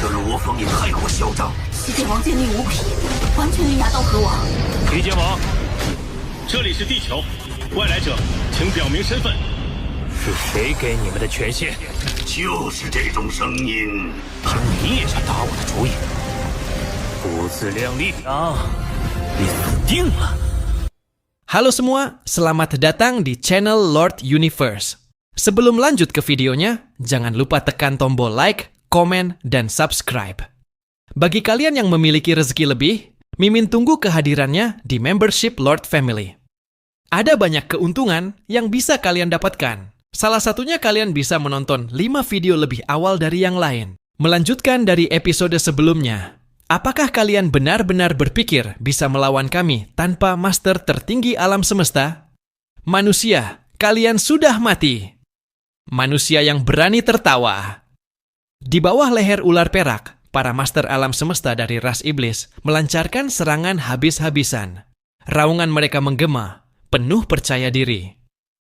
这罗峰也太过嚣张。西界王剑力无匹，完全与亚道河王。皮剑王，这里是地球，外来者，请表明身份。是谁给你们的权限？就是这种声音。你也想打我的主意？不自量力啊！你死定了！ Halo semua, selamat datang di channel Lord Universe. Sebelum lanjut ke videonya, jangan lupa tekan tombol like, komen, dan subscribe. Bagi kalian yang memiliki rezeki lebih, Mimin tunggu kehadirannya di membership Lord Family. Ada banyak keuntungan yang bisa kalian dapatkan. Salah satunya kalian bisa menonton 5 video lebih awal dari yang lain. Melanjutkan dari episode sebelumnya. Apakah kalian benar-benar berpikir bisa melawan kami tanpa master tertinggi alam semesta? Manusia, kalian sudah mati. Manusia yang berani tertawa. Di bawah leher ular perak, para master alam semesta dari ras iblis melancarkan serangan habis-habisan. Raungan mereka menggema, penuh percaya diri.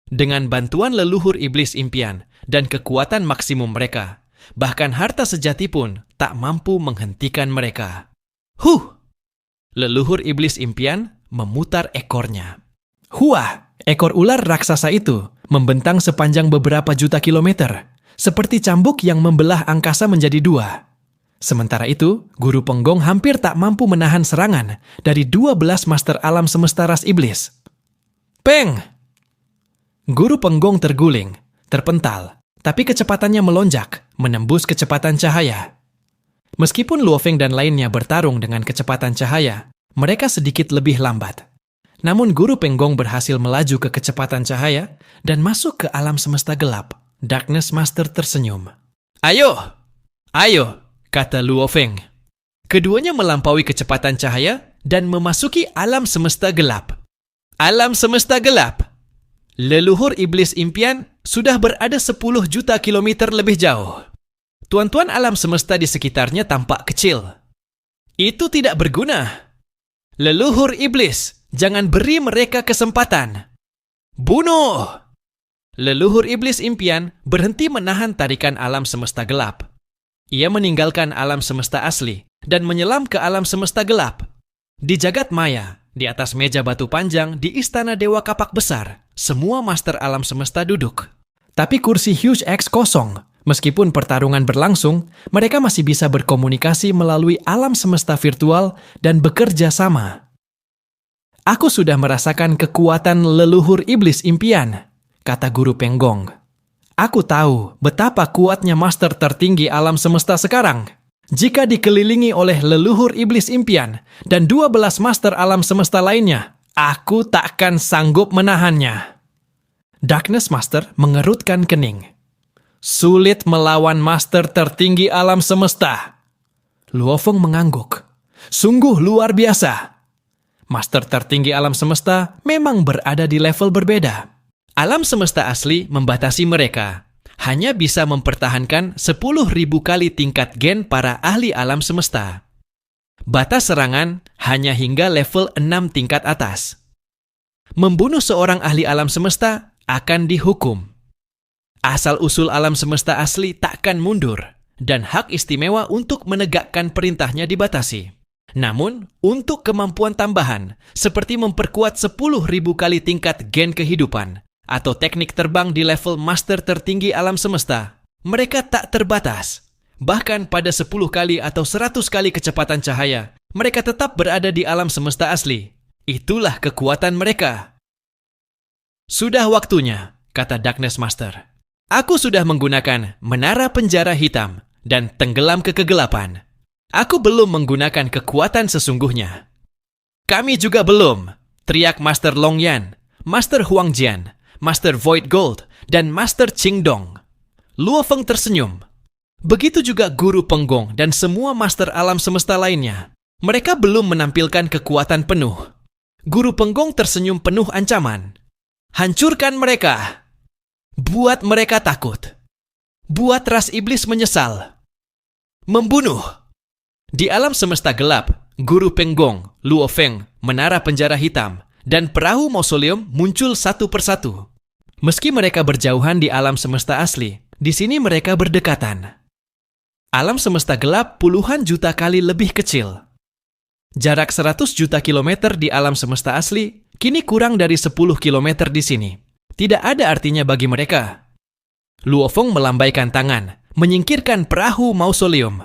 Dengan bantuan leluhur iblis impian dan kekuatan maksimum mereka, bahkan harta sejati pun tak mampu menghentikan mereka. Leluhur iblis impian memutar ekornya. Ekor ular raksasa itu membentang sepanjang beberapa juta kilometer, seperti cambuk yang membelah angkasa menjadi 2. Sementara itu, Guru Penggong hampir tak mampu menahan serangan dari 12 master alam semesta ras iblis. Peng! Guru Penggong terguling, terpental, tapi kecepatannya melonjak, menembus kecepatan cahaya. Meskipun Luo Feng dan lainnya bertarung dengan kecepatan cahaya, mereka sedikit lebih lambat. Namun Guru Penggong berhasil melaju ke kecepatan cahaya dan masuk ke alam semesta gelap. Darkness Master tersenyum. Ayo, kata Luo Feng. Keduanya melampaui kecepatan cahaya dan memasuki alam semesta gelap. Alam semesta gelap. Leluhur iblis impian sudah berada 10 juta kilometer lebih jauh. Tuan-tuan alam semesta di sekitarnya tampak kecil. Itu tidak berguna. Leluhur iblis, jangan beri mereka kesempatan. Bunuh! Leluhur iblis impian berhenti menahan tarikan alam semesta gelap. Ia meninggalkan alam semesta asli dan menyelam ke alam semesta gelap. Di jagat maya, di atas meja batu panjang di istana Dewa Kapak Besar, semua master alam semesta duduk. Tapi kursi Huge X kosong. Meskipun pertarungan berlangsung, mereka masih bisa berkomunikasi melalui alam semesta virtual dan bekerja sama. Aku sudah merasakan kekuatan leluhur iblis impian, kata Guru Penggong. Aku tahu betapa kuatnya master tertinggi alam semesta sekarang. Jika dikelilingi oleh leluhur iblis impian dan 12 master alam semesta lainnya, aku takkan sanggup menahannya. Darkness Master mengerutkan kening. Sulit melawan master tertinggi alam semesta. Luo Feng mengangguk. Sungguh luar biasa. Master tertinggi alam semesta memang berada di level berbeda. Alam semesta asli membatasi mereka. Hanya bisa mempertahankan 10.000 kali tingkat gen para ahli alam semesta. Batas serangan hanya hingga level 6 tingkat atas. Membunuh seorang ahli alam semesta akan dihukum. Asal-usul alam semesta asli takkan mundur, dan hak istimewa untuk menegakkan perintahnya dibatasi. Namun, untuk kemampuan tambahan, seperti memperkuat 10.000 kali tingkat gen kehidupan, atau teknik terbang di level master tertinggi alam semesta, mereka tak terbatas. Bahkan pada 10 kali atau 100 kali kecepatan cahaya, mereka tetap berada di alam semesta asli. Itulah kekuatan mereka. Sudah waktunya, kata Darkness Master. Aku sudah menggunakan menara penjara hitam dan tenggelam ke kegelapan. Aku belum menggunakan kekuatan sesungguhnya. Kami juga belum, teriak Master Long Yan, Master Huang Jian, Master Void Gold, dan Master Qing Dong. Luo Feng tersenyum. Begitu juga Guru Penggong dan semua master alam semesta lainnya. Mereka belum menampilkan kekuatan penuh. Guru Penggong tersenyum penuh ancaman. Hancurkan mereka. Buat mereka takut. Buat ras iblis menyesal. Membunuh. Di alam semesta gelap, Guru Penggong, Luo Feng, menara penjara hitam, dan perahu mausoleum muncul satu persatu. Meski mereka berjauhan di alam semesta asli, di sini mereka berdekatan. Alam semesta gelap puluhan juta kali lebih kecil. Jarak 100 juta kilometer di alam semesta asli kini kurang dari 10 kilometer di sini. Tidak ada artinya bagi mereka. Luo Feng melambaikan tangan, menyingkirkan perahu mausoleum.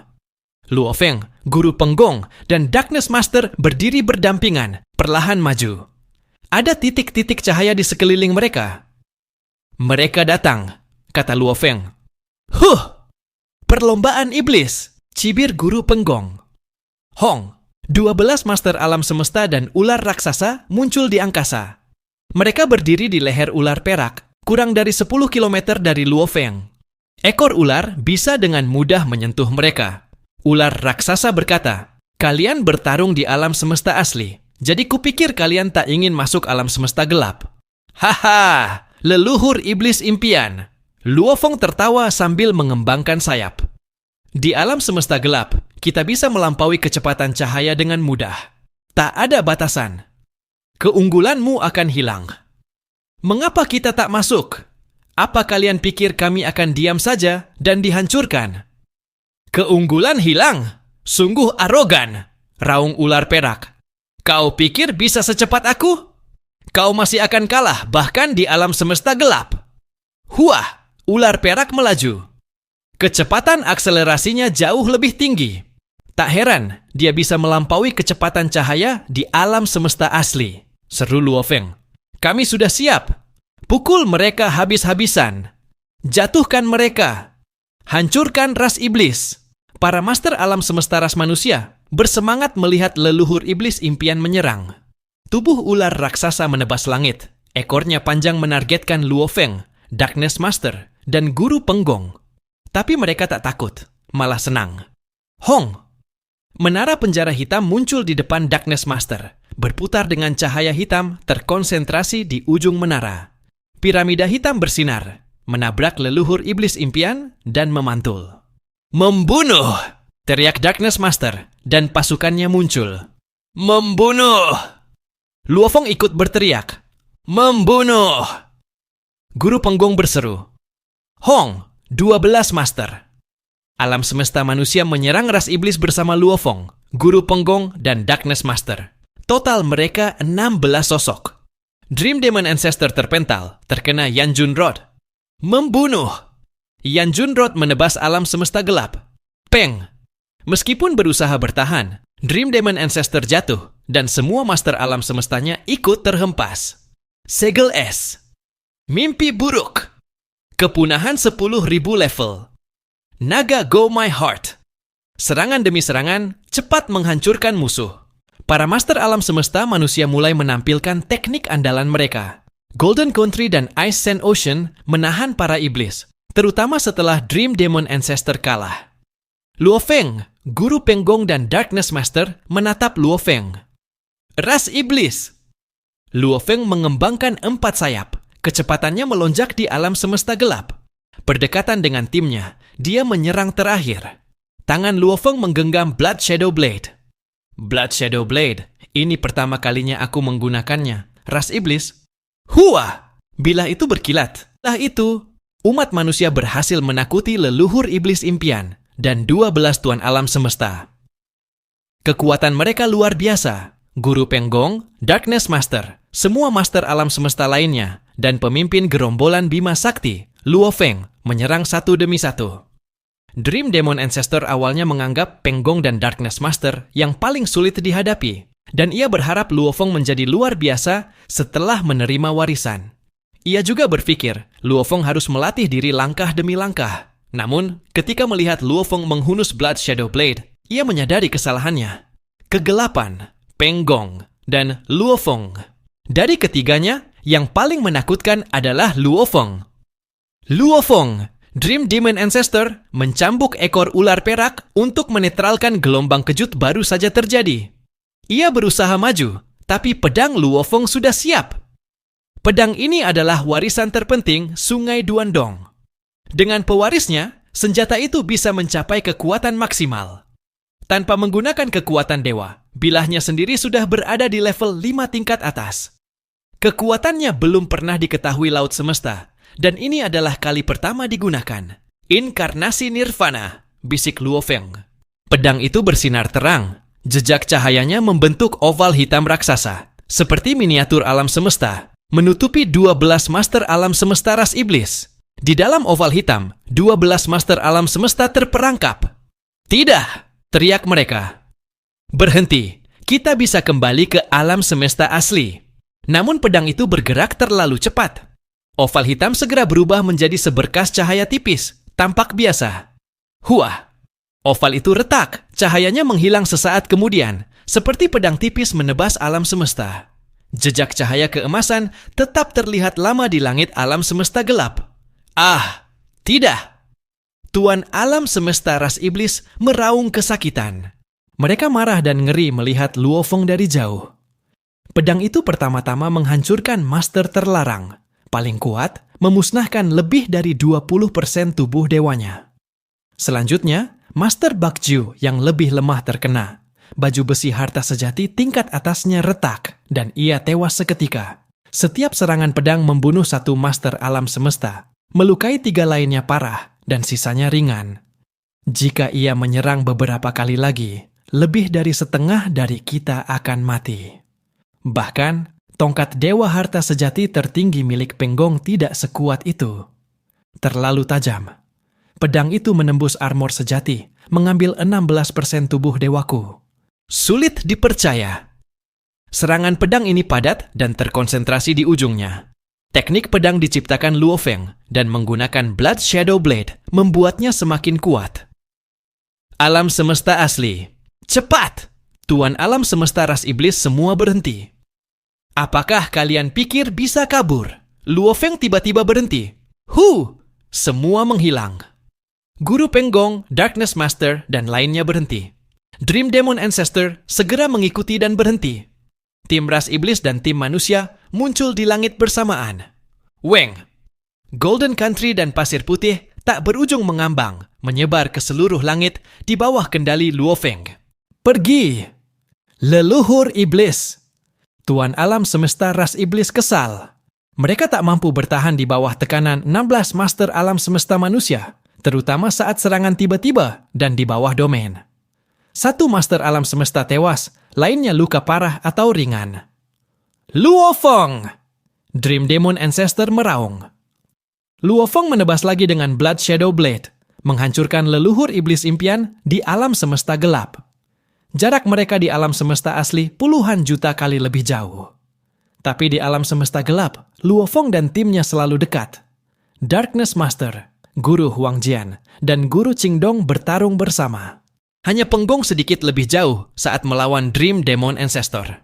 Luo Feng, Guru Penggong, dan Darkness Master berdiri berdampingan, perlahan maju. Ada titik-titik cahaya di sekeliling mereka. Mereka datang, kata Luo Feng. Perlombaan iblis, cibir Guru Penggong. Hong, 12 master alam semesta dan ular raksasa muncul di angkasa. Mereka berdiri di leher ular perak, kurang dari 10 km dari Luo Feng. Ekor ular bisa dengan mudah menyentuh mereka. Ular raksasa berkata, "Kalian bertarung di alam semesta asli, jadi kupikir kalian tak ingin masuk alam semesta gelap." Haha, leluhur iblis impian. Luo Feng tertawa sambil mengembangkan sayap. Di alam semesta gelap, kita bisa melampaui kecepatan cahaya dengan mudah. Tak ada batasan. Keunggulanmu akan hilang. Mengapa kita tak masuk? Apa kalian pikir kami akan diam saja dan dihancurkan? Keunggulan hilang? Sungguh arogan, raung ular perak. Kau pikir bisa secepat aku? Kau masih akan kalah bahkan di alam semesta gelap. Huah, ular perak melaju. Kecepatan akselerasinya jauh lebih tinggi. Tak heran dia bisa melampaui kecepatan cahaya di alam semesta asli. Seru Luo Feng. Kami sudah siap. Pukul mereka habis-habisan. Jatuhkan mereka. Hancurkan ras iblis. Para master alam semesta ras manusia bersemangat melihat leluhur iblis impian menyerang. Tubuh ular raksasa menebas langit. Ekornya panjang menargetkan Luo Feng, Darkness Master, dan Guru Penggong. Tapi mereka tak takut, malah senang. Hong! Menara penjara hitam muncul di depan Darkness Master, berputar dengan cahaya hitam terkonsentrasi di ujung menara. Piramida hitam bersinar, menabrak leluhur iblis impian dan memantul. Membunuh! Teriak Darkness Master, dan pasukannya muncul. Membunuh! Luo Feng ikut berteriak. Membunuh! Guru Penggong berseru. Hong, 12 Master. Alam semesta manusia menyerang ras iblis bersama Luo Feng, Guru Penggong, dan Darkness Master. Total mereka 16 sosok. Dream Demon Ancestor terpental, terkena Yanjun Rod. Membunuh! Yanjun Rod menebas alam semesta gelap. Peng! Meskipun berusaha bertahan, Dream Demon Ancestor jatuh dan semua master alam semestanya ikut terhempas. Segel S. Mimpi buruk. Kepunahan 10.000 level. Naga Go My Heart. Serangan demi serangan cepat menghancurkan musuh. Para master alam semesta manusia mulai menampilkan teknik andalan mereka. Golden Country dan Ice Sand Ocean menahan para iblis, terutama setelah Dream Demon Ancestor kalah. Luo Feng, Guru Penggong, dan Darkness Master menatap Luo Feng. Ras iblis! Luo Feng mengembangkan 4 sayap. Kecepatannya melonjak di alam semesta gelap. Berdekatan dengan timnya, dia menyerang terakhir. Tangan Luo Feng menggenggam Blood Shadow Blade. Blood Shadow Blade, ini pertama kalinya aku menggunakannya. Ras iblis. Hua! Bilah itu berkilat. Setelah itu, umat manusia berhasil menakuti leluhur iblis impian dan 12 tuan alam semesta. Kekuatan mereka luar biasa. Guru Penggong, Darkness Master, semua master alam semesta lainnya, dan pemimpin gerombolan Bima Sakti, Luo Feng, menyerang satu demi satu. Dream Demon Ancestor awalnya menganggap Penggong dan Darkness Master yang paling sulit dihadapi, dan ia berharap Luo Feng menjadi luar biasa setelah menerima warisan. Ia juga berpikir Luo Feng harus melatih diri langkah demi langkah. Namun, ketika melihat Luo Feng menghunus Blood Shadow Blade, ia menyadari kesalahannya. Kegelapan, Penggong, dan Luo Feng. Dari ketiganya, yang paling menakutkan adalah Luo Feng. Luo Feng, Dream Demon Ancestor, mencambuk ekor ular perak untuk menetralkan gelombang kejut baru saja terjadi. Ia berusaha maju, tapi pedang Luo Feng sudah siap. Pedang ini adalah warisan terpenting Sungai Duandong. Dengan pewarisnya, senjata itu bisa mencapai kekuatan maksimal. Tanpa menggunakan kekuatan dewa, bilahnya sendiri sudah berada di level 5 tingkat atas. Kekuatannya belum pernah diketahui laut semesta, dan ini adalah kali pertama digunakan. Inkarnasi Nirvana, bisik Luo Feng. Pedang itu bersinar terang. Jejak cahayanya membentuk oval hitam raksasa, seperti miniatur alam semesta, menutupi 12 master alam semesta ras iblis. Di dalam oval hitam, 12 master alam semesta terperangkap. "Tidak!" teriak mereka. "Berhenti, kita bisa kembali ke alam semesta asli." Namun pedang itu bergerak terlalu cepat. Oval hitam segera berubah menjadi seberkas cahaya tipis, tampak biasa. Huah! Oval itu retak, cahayanya menghilang sesaat kemudian, seperti pedang tipis menebas alam semesta. Jejak cahaya keemasan tetap terlihat lama di langit alam semesta gelap. Ah, tidak! Tuan alam semesta ras iblis meraung kesakitan. Mereka marah dan ngeri melihat Luo Feng dari jauh. Pedang itu pertama-tama menghancurkan master terlarang. Paling kuat, memusnahkan lebih dari 20% tubuh dewanya. Selanjutnya, Master Bakju yang lebih lemah terkena. Baju besi harta sejati tingkat atasnya retak, dan ia tewas seketika. Setiap serangan pedang membunuh satu master alam semesta, melukai 3 lainnya parah, dan sisanya ringan. Jika ia menyerang beberapa kali lagi, lebih dari setengah dari kita akan mati. Bahkan, tongkat Dewa Harta Sejati tertinggi milik Penggong tidak sekuat itu. Terlalu tajam. Pedang itu menembus armor sejati, mengambil 16% tubuh dewaku. Sulit dipercaya. Serangan pedang ini padat dan terkonsentrasi di ujungnya. Teknik pedang diciptakan Luo Feng dan menggunakan Blood Shadow Blade membuatnya semakin kuat. Alam semesta asli. Cepat! Tuan alam semesta ras iblis semua berhenti. Apakah kalian pikir bisa kabur? Luo Feng tiba-tiba berhenti. Semua menghilang. Guru Penggong, Darkness Master, dan lainnya berhenti. Dream Demon Ancestor segera mengikuti dan berhenti. Tim ras iblis dan tim manusia muncul di langit bersamaan. Weng! Golden Country dan Pasir Putih tak berujung mengambang, menyebar ke seluruh langit di bawah kendali Luo Feng. Pergi! Leluhur iblis! Tuan alam semesta ras iblis kesal. Mereka tak mampu bertahan di bawah tekanan 16 master alam semesta manusia, terutama saat serangan tiba-tiba dan di bawah domain. Satu master alam semesta tewas, lainnya luka parah atau ringan. Luo Feng! Dream Demon Ancestor meraung. Luo Feng menebas lagi dengan Blood Shadow Blade, menghancurkan leluhur iblis impian di alam semesta gelap. Jarak mereka di alam semesta asli puluhan juta kali lebih jauh. Tapi di alam semesta gelap, Luo Feng dan timnya selalu dekat. Darkness Master, Guru Huang Jian, dan Guru Qingdong bertarung bersama. Hanya Penggong sedikit lebih jauh saat melawan Dream Demon Ancestor.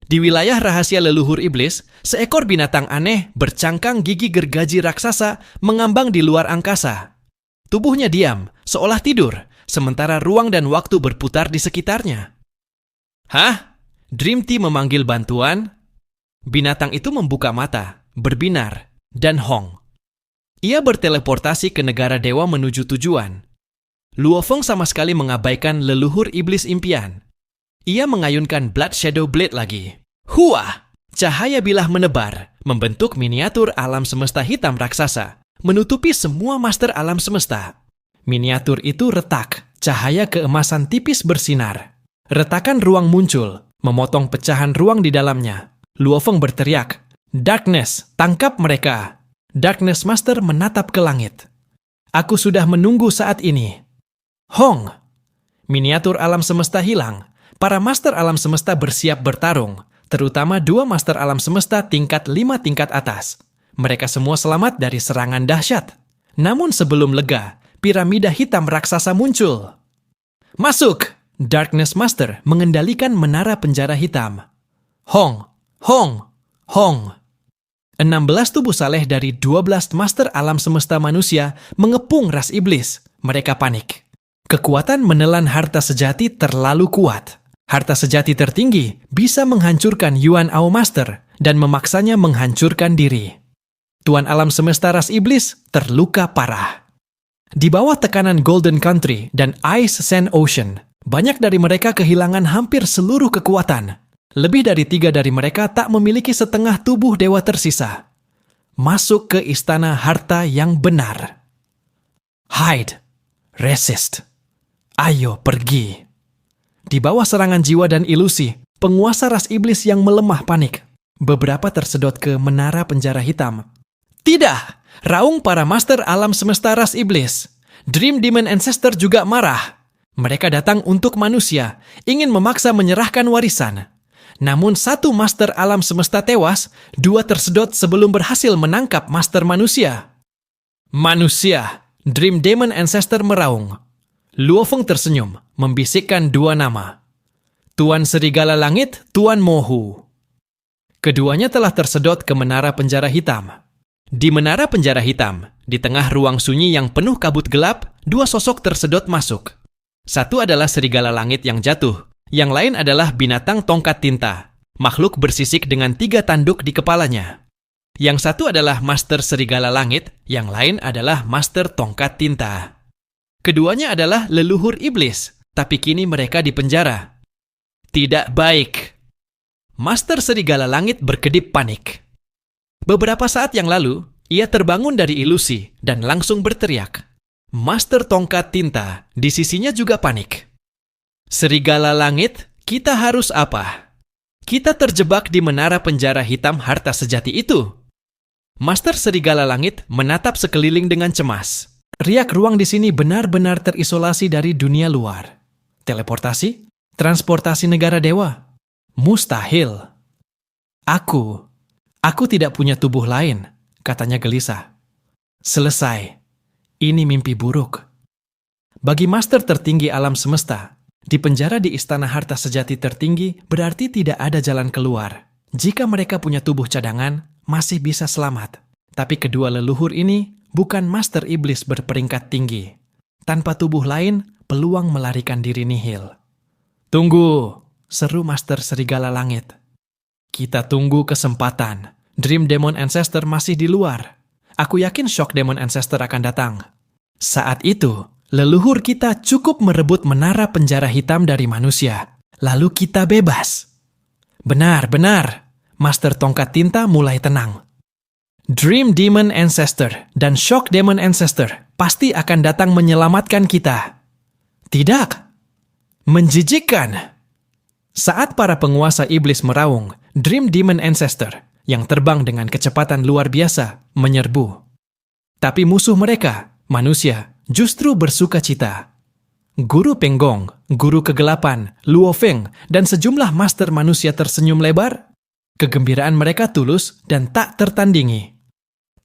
Di wilayah rahasia leluhur iblis, seekor binatang aneh bercangkang gigi gergaji raksasa mengambang di luar angkasa. Tubuhnya diam, seolah tidur, sementara ruang dan waktu berputar di sekitarnya. Hah? Dream Team memanggil bantuan? Binatang itu membuka mata, berbinar, dan hong. Ia berteleportasi ke negara dewa menuju tujuan. Luo Feng sama sekali mengabaikan leluhur iblis impian. Ia mengayunkan Blood Shadow Blade lagi. Huah! Cahaya bilah menebar, membentuk miniatur alam semesta hitam raksasa, menutupi semua master alam semesta. Miniatur itu retak, cahaya keemasan tipis bersinar. Retakan ruang muncul, memotong pecahan ruang di dalamnya. Luo Feng berteriak, "Darkness, tangkap mereka!" Darkness Master menatap ke langit. Aku sudah menunggu saat ini. Hong! Miniatur alam semesta hilang. Para master alam semesta bersiap bertarung, terutama 2 master alam semesta tingkat 5 tingkat atas. Mereka semua selamat dari serangan dahsyat. Namun sebelum lega, piramida hitam raksasa muncul. Masuk! Darkness Master mengendalikan menara penjara hitam. Hong! Hong! Hong! 16 tubuh saleh dari 12 master alam semesta manusia mengepung ras iblis. Mereka panik. Kekuatan menelan harta sejati terlalu kuat. Harta sejati tertinggi bisa menghancurkan Yuan Ao Master dan memaksanya menghancurkan diri. Tuan alam semesta ras iblis terluka parah. Di bawah tekanan Golden Country dan Ice Sand Ocean, banyak dari mereka kehilangan hampir seluruh kekuatan. Lebih dari 3 dari mereka tak memiliki setengah tubuh dewa tersisa. Masuk ke istana harta yang benar. Hide. Resist. Ayo pergi. Di bawah serangan jiwa dan ilusi, penguasa ras iblis yang melemah panik. Beberapa tersedot ke menara penjara hitam. Tidak! Raung para master alam semesta ras iblis. Dream Demon Ancestor juga marah. Mereka datang untuk manusia, ingin memaksa menyerahkan warisan. Namun satu master alam semesta tewas, dua tersedot sebelum berhasil menangkap master manusia. Manusia! Dream Demon Ancestor meraung. Luo Feng tersenyum, membisikkan dua nama. Tuan Serigala Langit, Tuan Mohu. Keduanya telah tersedot ke menara penjara hitam. Di menara penjara hitam, di tengah ruang sunyi yang penuh kabut gelap, dua sosok tersedot masuk. Satu adalah serigala langit yang jatuh, yang lain adalah binatang tongkat tinta, makhluk bersisik dengan 3 tanduk di kepalanya. Yang satu adalah master serigala langit, yang lain adalah master tongkat tinta. Keduanya adalah leluhur iblis, tapi kini mereka di penjara. Tidak baik. Master serigala langit berkedip panik. Beberapa saat yang lalu, ia terbangun dari ilusi dan langsung berteriak. Master tongkat tinta di sisinya juga panik. Serigala langit, kita harus apa? Kita terjebak di menara penjara hitam harta sejati itu. Master serigala langit menatap sekeliling dengan cemas. Riak ruang di sini benar-benar terisolasi dari dunia luar. Teleportasi? Transportasi negara dewa? Mustahil. Aku tidak punya tubuh lain, katanya gelisah. Selesai. Ini mimpi buruk. Bagi master tertinggi alam semesta, di penjara di istana harta sejati tertinggi berarti tidak ada jalan keluar. Jika mereka punya tubuh cadangan, masih bisa selamat. Tapi kedua leluhur ini bukan master iblis berperingkat tinggi. Tanpa tubuh lain, peluang melarikan diri nihil. Tunggu, seru master serigala langit. Kita tunggu kesempatan. Dream Demon Ancestor masih di luar. Aku yakin Shock Demon Ancestor akan datang. Saat itu, leluhur kita cukup merebut menara penjara hitam dari manusia. Lalu kita bebas. Benar. Master tongkat tinta mulai tenang. Dream Demon Ancestor dan Shock Demon Ancestor pasti akan datang menyelamatkan kita. Tidak. Menjijikkan. Saat para penguasa iblis meraung, Dream Demon Ancestor yang terbang dengan kecepatan luar biasa menyerbu. Tapi musuh mereka, manusia, justru bersuka cita. Guru Penggong, guru kegelapan, Luo Feng, dan sejumlah master manusia tersenyum lebar. Kegembiraan mereka tulus dan tak tertandingi.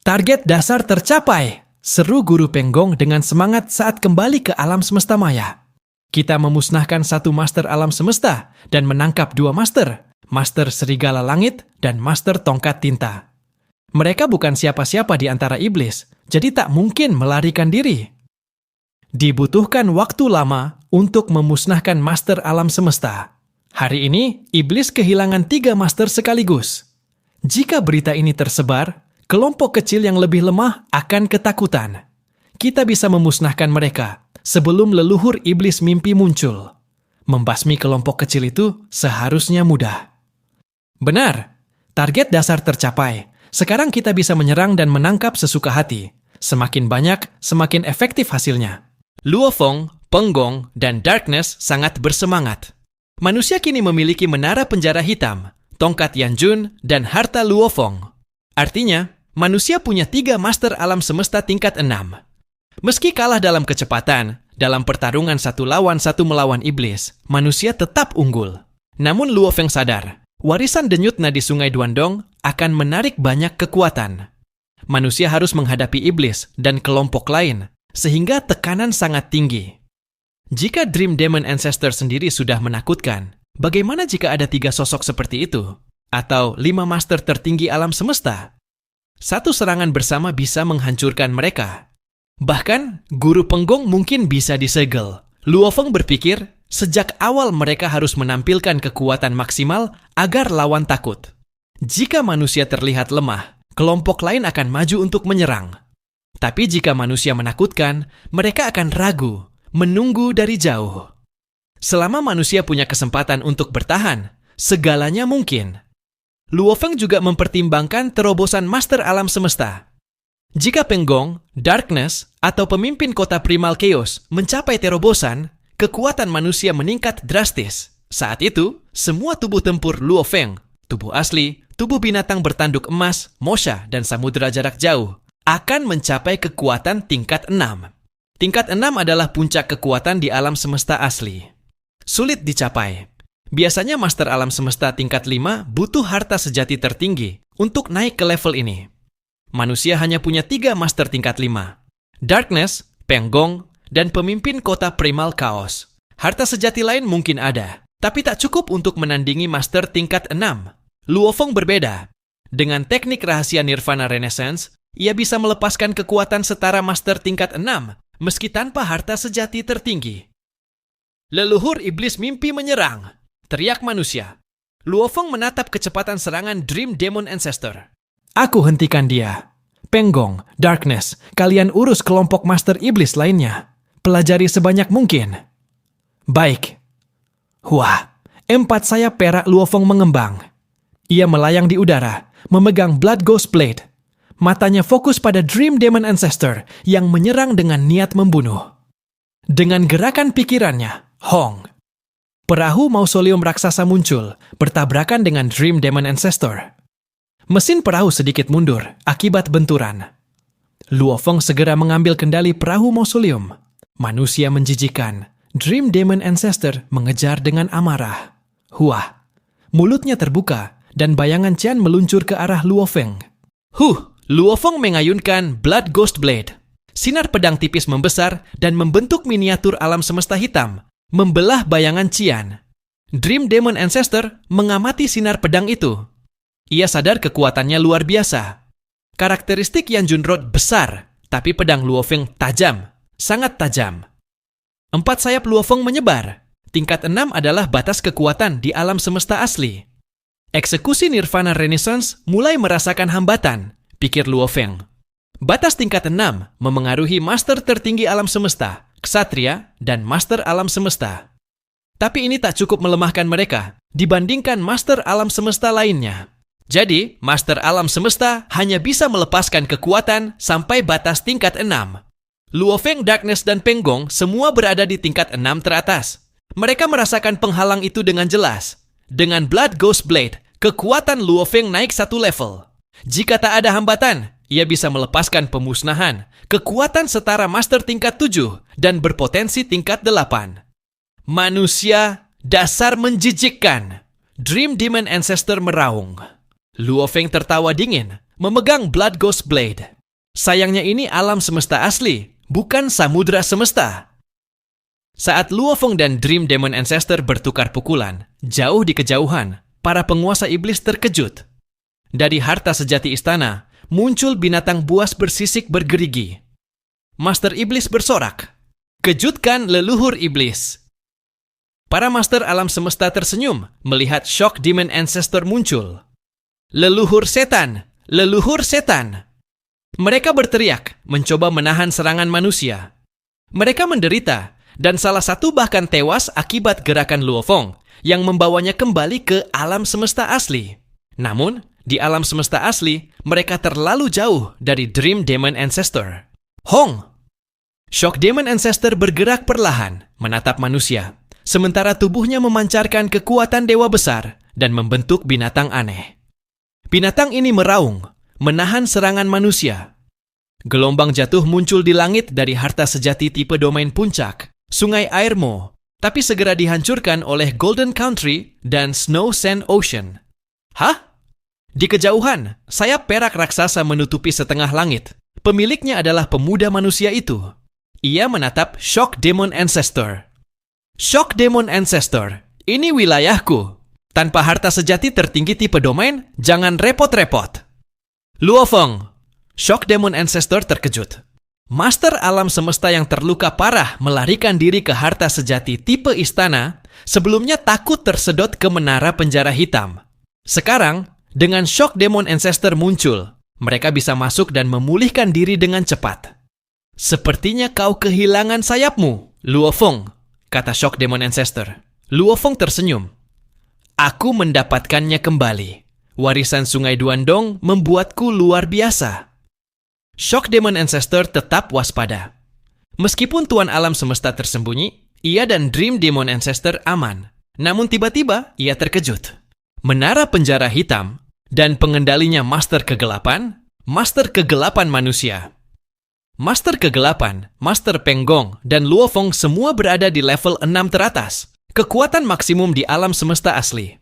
Target dasar tercapai, seru guru Penggong dengan semangat saat kembali ke alam semesta maya. Kita memusnahkan satu master alam semesta dan menangkap 2 master, master serigala langit dan master tongkat tinta. Mereka bukan siapa-siapa di antara iblis, jadi tak mungkin melarikan diri. Dibutuhkan waktu lama untuk memusnahkan master alam semesta. Hari ini, iblis kehilangan 3 master sekaligus. Jika berita ini tersebar, kelompok kecil yang lebih lemah akan ketakutan. Kita bisa memusnahkan mereka sebelum leluhur iblis mimpi muncul. Membasmi kelompok kecil itu seharusnya mudah. Benar, target dasar tercapai. Sekarang kita bisa menyerang dan menangkap sesuka hati. Semakin banyak, semakin efektif hasilnya. Luo Feng, Penggong, dan Darkness sangat bersemangat. Manusia kini memiliki menara penjara hitam, tongkat Yanjun, dan harta Luo Feng. Artinya, manusia punya 3 master alam semesta tingkat 6. Meski kalah dalam kecepatan, dalam pertarungan 1 lawan 1 melawan iblis, manusia tetap unggul. Namun Luo Feng sadar, warisan denyut nadi Sungai Duandong akan menarik banyak kekuatan. Manusia harus menghadapi iblis dan kelompok lain, sehingga tekanan sangat tinggi. Jika Dream Demon Ancestor sendiri sudah menakutkan, bagaimana jika ada 3 sosok seperti itu? Atau 5 master tertinggi alam semesta? Satu serangan bersama bisa menghancurkan mereka. Bahkan, guru Penggong mungkin bisa disegel. Luo Feng berpikir, sejak awal mereka harus menampilkan kekuatan maksimal agar lawan takut. Jika manusia terlihat lemah, kelompok lain akan maju untuk menyerang. Tapi jika manusia menakutkan, mereka akan ragu, menunggu dari jauh. Selama manusia punya kesempatan untuk bertahan, segalanya mungkin. Luo Feng juga mempertimbangkan terobosan master alam semesta. Jika Penggong, Darkness, atau pemimpin kota primal chaos mencapai terobosan, kekuatan manusia meningkat drastis. Saat itu, semua tubuh tempur Luo Feng, tubuh asli, tubuh binatang bertanduk emas, Mosha, dan samudera jarak jauh, akan mencapai kekuatan tingkat 6. Tingkat 6 adalah puncak kekuatan di alam semesta asli. Sulit dicapai. Biasanya master alam semesta tingkat 5 butuh harta sejati tertinggi untuk naik ke level ini. Manusia hanya punya 3 master tingkat 5. Darkness, Penggong, dan pemimpin kota Primal Chaos. Harta sejati lain mungkin ada, tapi tak cukup untuk menandingi master tingkat 6. Luo Feng berbeda. Dengan teknik rahasia Nirvana Renaissance, ia bisa melepaskan kekuatan setara master tingkat 6, meski tanpa harta sejati tertinggi. Leluhur iblis mimpi menyerang, teriak manusia. Luo Feng menatap kecepatan serangan Dream Demon Ancestor. Aku hentikan dia. Penggong, Darkness, kalian urus kelompok master iblis lainnya. Pelajari sebanyak mungkin. Baik. Wah, 4 sayap perak Luo Feng mengembang. Ia melayang di udara, memegang Blood Ghost Blade. Matanya fokus pada Dream Demon Ancestor yang menyerang dengan niat membunuh. Dengan gerakan pikirannya, Hong. Perahu mausoleum raksasa muncul, bertabrakan dengan Dream Demon Ancestor. Mesin perahu sedikit mundur akibat benturan. Luo Feng segera mengambil kendali perahu mausoleum. Manusia menjijikan. Dream Demon Ancestor mengejar dengan amarah. Huah. Mulutnya terbuka dan bayangan Qian meluncur ke arah Luo Feng. Luo Feng mengayunkan Blood Ghost Blade. Sinar pedang tipis membesar dan membentuk miniatur alam semesta hitam, membelah bayangan Qian. Dream Demon Ancestor mengamati sinar pedang itu. Ia sadar kekuatannya luar biasa. Karakteristik Yan Junrod besar, tapi pedang Luo Feng tajam, sangat tajam. 4 sayap Luo Feng menyebar. Tingkat 6 adalah batas kekuatan di alam semesta asli. Eksekusi Nirvana Renaissance mulai merasakan hambatan, pikir Luo Feng. Batas tingkat 6 memengaruhi master tertinggi alam semesta, Ksatria, dan master alam semesta. Tapi ini tak cukup melemahkan mereka dibandingkan master alam semesta lainnya. Jadi, master alam semesta hanya bisa melepaskan kekuatan sampai batas tingkat 6. Luo Feng, Darkness, dan Penggong semua berada di tingkat 6 teratas. Mereka merasakan penghalang itu dengan jelas. Dengan Blood Ghost Blade, kekuatan Luo Feng naik 1 level. Jika tak ada hambatan, ia bisa melepaskan pemusnahan, kekuatan setara master tingkat 7 dan berpotensi tingkat 8. Manusia, dasar menjijikkan. Dream Demon Ancestor meraung. Luo Feng tertawa dingin, memegang Blood Ghost Blade. Sayangnya ini alam semesta asli, bukan samudra semesta. Saat Luo Feng dan Dream Demon Ancestor bertukar pukulan, jauh di kejauhan, para penguasa iblis terkejut. Dari harta sejati istana, muncul binatang buas bersisik bergerigi. Master Iblis bersorak, "Kejutkan leluhur iblis." Para master alam semesta tersenyum melihat Shock Demon Ancestor muncul. Leluhur setan! Leluhur setan! Mereka berteriak, mencoba menahan serangan manusia. Mereka menderita, dan salah satu bahkan tewas akibat gerakan Luo Feng yang membawanya kembali ke alam semesta asli. Namun, di alam semesta asli, mereka terlalu jauh dari Dream Demon Ancestor. Hong! Shock Demon Ancestor bergerak perlahan, menatap manusia, sementara tubuhnya memancarkan kekuatan dewa besar dan membentuk binatang aneh. Binatang ini meraung, menahan serangan manusia. Gelombang jatuh muncul di langit dari harta sejati tipe domain puncak, Sungai Air Mo, tapi segera dihancurkan oleh Golden Country dan Snow Sand Ocean. Hah? Di kejauhan, sayap perak raksasa menutupi setengah langit. Pemiliknya adalah pemuda manusia itu. Ia menatap Shock Demon Ancestor. Shock Demon Ancestor, ini wilayahku. Tanpa harta sejati tertinggi tipe domain, jangan repot-repot. Luo Feng, Shock Demon Ancestor terkejut. Master alam semesta yang terluka parah melarikan diri ke harta sejati tipe istana, sebelumnya takut tersedot ke menara penjara hitam. Sekarang, dengan Shock Demon Ancestor muncul, mereka bisa masuk dan memulihkan diri dengan cepat. Sepertinya kau kehilangan sayapmu, Luo Feng, kata Shock Demon Ancestor. Luo Feng tersenyum. Aku mendapatkannya kembali. Warisan Sungai Duandong membuatku luar biasa. Shock Demon Ancestor tetap waspada. Meskipun Tuan Alam Semesta tersembunyi, Ia dan Dream Demon Ancestor aman. Namun tiba-tiba ia terkejut. Menara penjara hitam dan pengendalinya Master Kegelapan manusia. Master Kegelapan, Master Peng Gong, dan Luo Feng semua berada di level 6 teratas. Kekuatan maksimum di alam semesta asli.